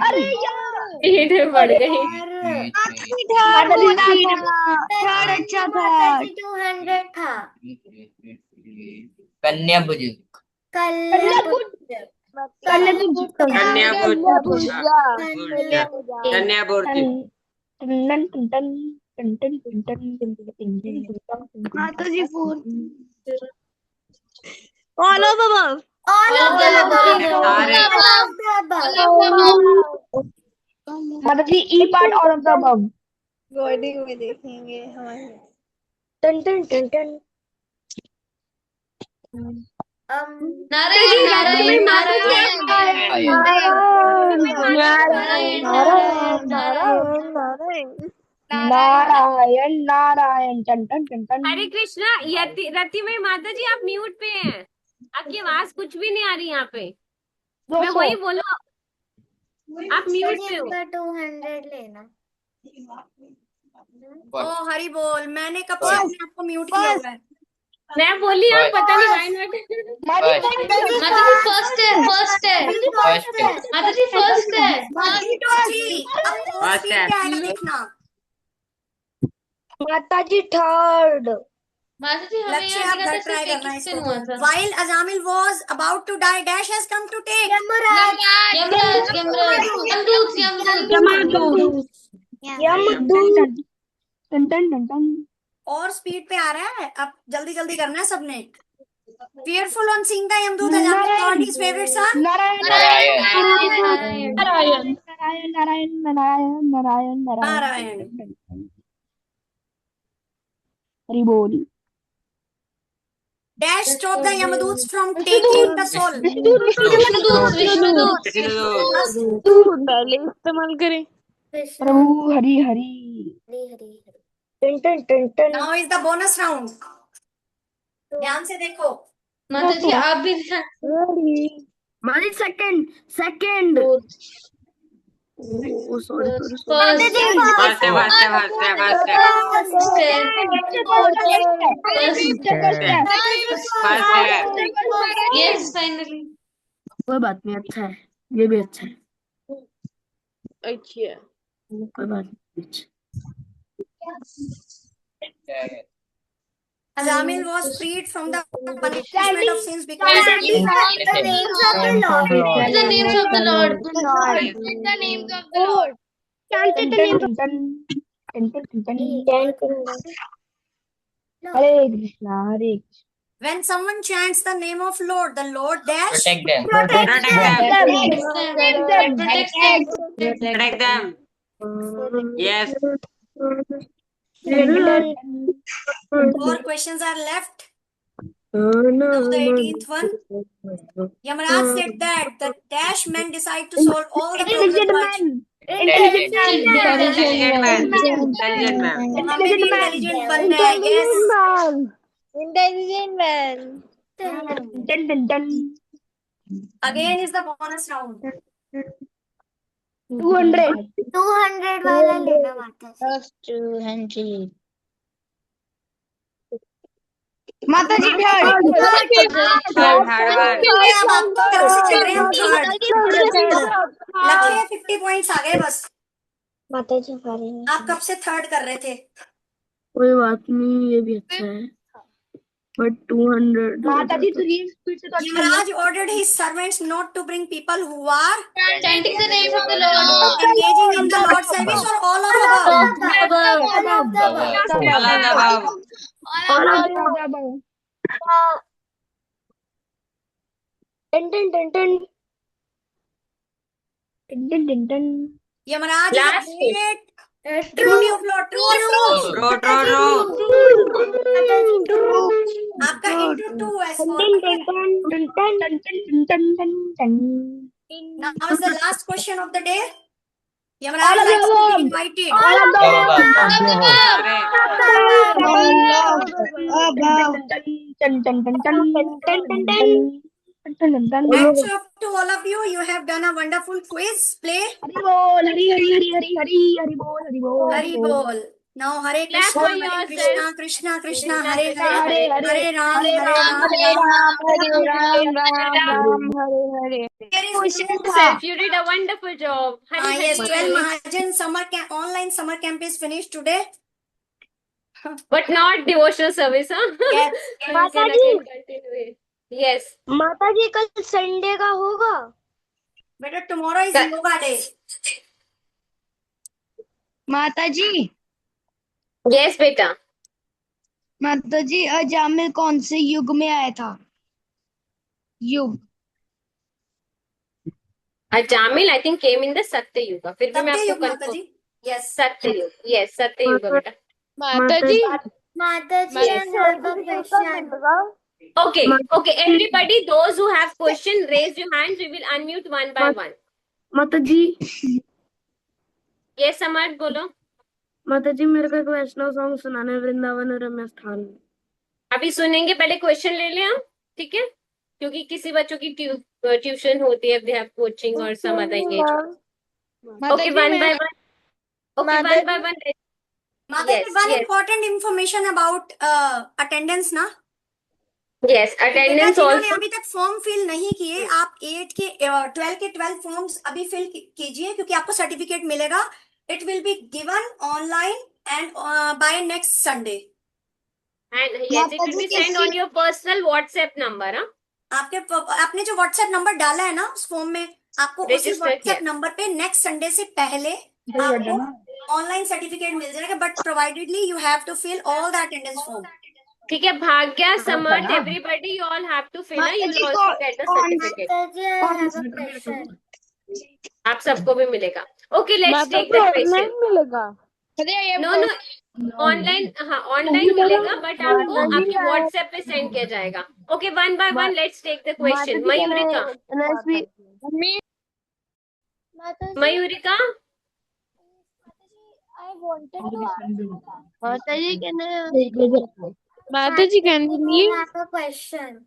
अरे यार स्पीड बढ़ गई। थर्ड अच्छा था। 200 था। कन्या भुज कल्यापुज। कन्याभुज। कन्याभुज। माताजी फोर्थ। All of above. सारे माताजी ई part all of the above. Recording में देखेंगे हमारे। टन टन टन टन। नारायण नारायण नारायण नारायण नारायण टन टन टन टन। हरे कृष्णा। रतिमय माता जी आप म्यूट पे हैं, आपकी आवाज कुछ भी नहीं आ रही यहाँ पे। मैं वही बोलो, आप म्यूट पे हो। 200 लेना। ओ हरि बोल, मैंने कब से अपने आप को म्यूट किया हुआ है? मैं बोली आप पता नहीं वाइन माताजी फर्स्ट है, फर्स्ट है माताजी, फर्स्ट है। अब फोर्थ फर्स्ट है। पे आएगा देखना। माताजी थर्ड। माताजी हमें लक्ष्य यहाँ आप दिखा घर था ट्राई सिर्फ करना 21 दिन हुआ था। While Azamil was about to die, Dash has come to take. Yamraj Yamraj, यमदूत यमदूत। यमदूत टन टन टन टन। और स्पीड पे आ रहा है, अब जल्दी जल्दी करना है सबने। Fearful on seeing the Yamdut, Azamil called his favorite son. Narayan Narayan Narayan Narayan Narayan Narayan Narayan. Hari बोल। Dash stopped the Yamaduts from taking the soul. Vishnudoot Vishnudoot. Vishnudoot. पहले इस्तेमाल करें। प्रभु हरि हरि टन टन टन टन। Now is the bonus round. ध्यान से देखो। माताजी आप भी माताजी second second. Sorry first first है, फर्स्ट है, फर्स्ट है, फर्स्ट है। फर्स्ट है। Yes finally. कोई बात नहीं, अच्छा है, ये भी अच्छा है, अच्छा कोई बात नहीं। Azamil was freed from the punishment of sins because The names of the Lord. The names of the Lord. Hare Krishna Hare Krishna. when someone chants the name of Lord, the Lord dash protect them Protect them. Protect them. Protect them. Yes. Four questions are left. Now the 18th one. Yamaraj said that the dash men decide to solve all the problems by Intelligent man. Intelligent man. हमें भी intelligent बनना है। Yes intelligent man. Again is the bonus round. 200 200 वाला लेना माता जी। 200 माता जी third third one. अब आपकी तरफ से चल रहे हैं हम थर्ड। थर्ड लकी है 50 पॉइंट्स आ गए बस। माता जी हमारे आप कब से थर्ड कर रहे थे? कोई बात नहीं, ये भी अच्छा है, बट 200 माता जी 3 स्पीड से तो अच्छा ही है। Yamaraj ordered his servants not to bring people who are chanting the names of the Lord. engaging in the Lord's service or all of above. All of the above. All of the above. टन टन टन टन टन टन टन टन। Yamaraj is a Last great devotee of Lord. True or false? True. आपका into 2 है टन score. टन टन टन टन टन टन टन टन। Now is the last question of the day. Yamaraj likes to be invited. All of the Hats off to all of you. You have done a wonderful quiz play. Hari bol. Now Hare Clap Krishna, for Hare yourself. Krishna, Krishna Krishna, Krishna Hare Krishna, Hare, Hare Hare Ram, Hare Ram. Here is Yourself. You did a wonderful job. Hari yes, Hari. 12 Mahajan online summer camp is finished today. But not devotional service, huh? Yes. You माता can जी, again continue it. Yes. माता जी कल Sunday का होगा? Better tomorrow is yoga day. माता जी, Yes, बेटा. माता जी अजामिल कौन से युग में आया था? युग Ajamil, I think came in the Satya Yuga. फिर भी मैं Satya आपको Yug Mata confirm. ji. Yes. Satya Yuga. Yes, Satya Yuga बेटा. माता जी माता जी I have a question. Okay, okay. Everybody, those who have question, raise your hands. We will unmute one by one. माता जी, Yes, Samart, बोलो. माता जी मेरे को एक वैष्णव सॉन्ग सुनाना है, वृंदावन और रम्य स्थान। अभी सुनेंगे, पहले क्वेश्चन ले लें हम, ठीक है? क्योंकि किसी बच्चों की ट्यूशन होती है, they have coaching or some other engagement. Okay, one by one. Okay, one by one. Mata ji, Yes, one yes. important information about attendance ना. Yes, बेटा attendance जिन्होंने also. अभी तक फॉर्म फिल नहीं किए, आप 12 के 12 फॉर्म्स अभी फिल कीजिए, क्योंकि आपको सर्टिफिकेट मिलेगा. It will be given online and by next Sunday. And yes, it will be sent on your personal WhatsApp number, huh? आपने जो व्हाट्सएप नंबर डाला है ना उस फॉर्म में, आपको उसी Registered व्हाट्सएप here. नंबर पे नेक्स्ट संडे से पहले आपको ऑनलाइन सर्टिफिकेट मिल जाएगा, but providedly you have to fill all the attendance form. ठीक है, भाग्या, समर्थ, everybody, you all have to fill. You will also get the certificate. माता जी I have a question. आप सबको भी मिलेगा. Okay, let's take the question. मिलेगा? No, no. Online, हाँ online मिलेगा, बट आपको आपके व्हाट्सएप पे सेंड किया जाएगा. Okay, one by one let's take the question. Mayurika, Mayurika, I wanted to ask. माता जी can you I have a question.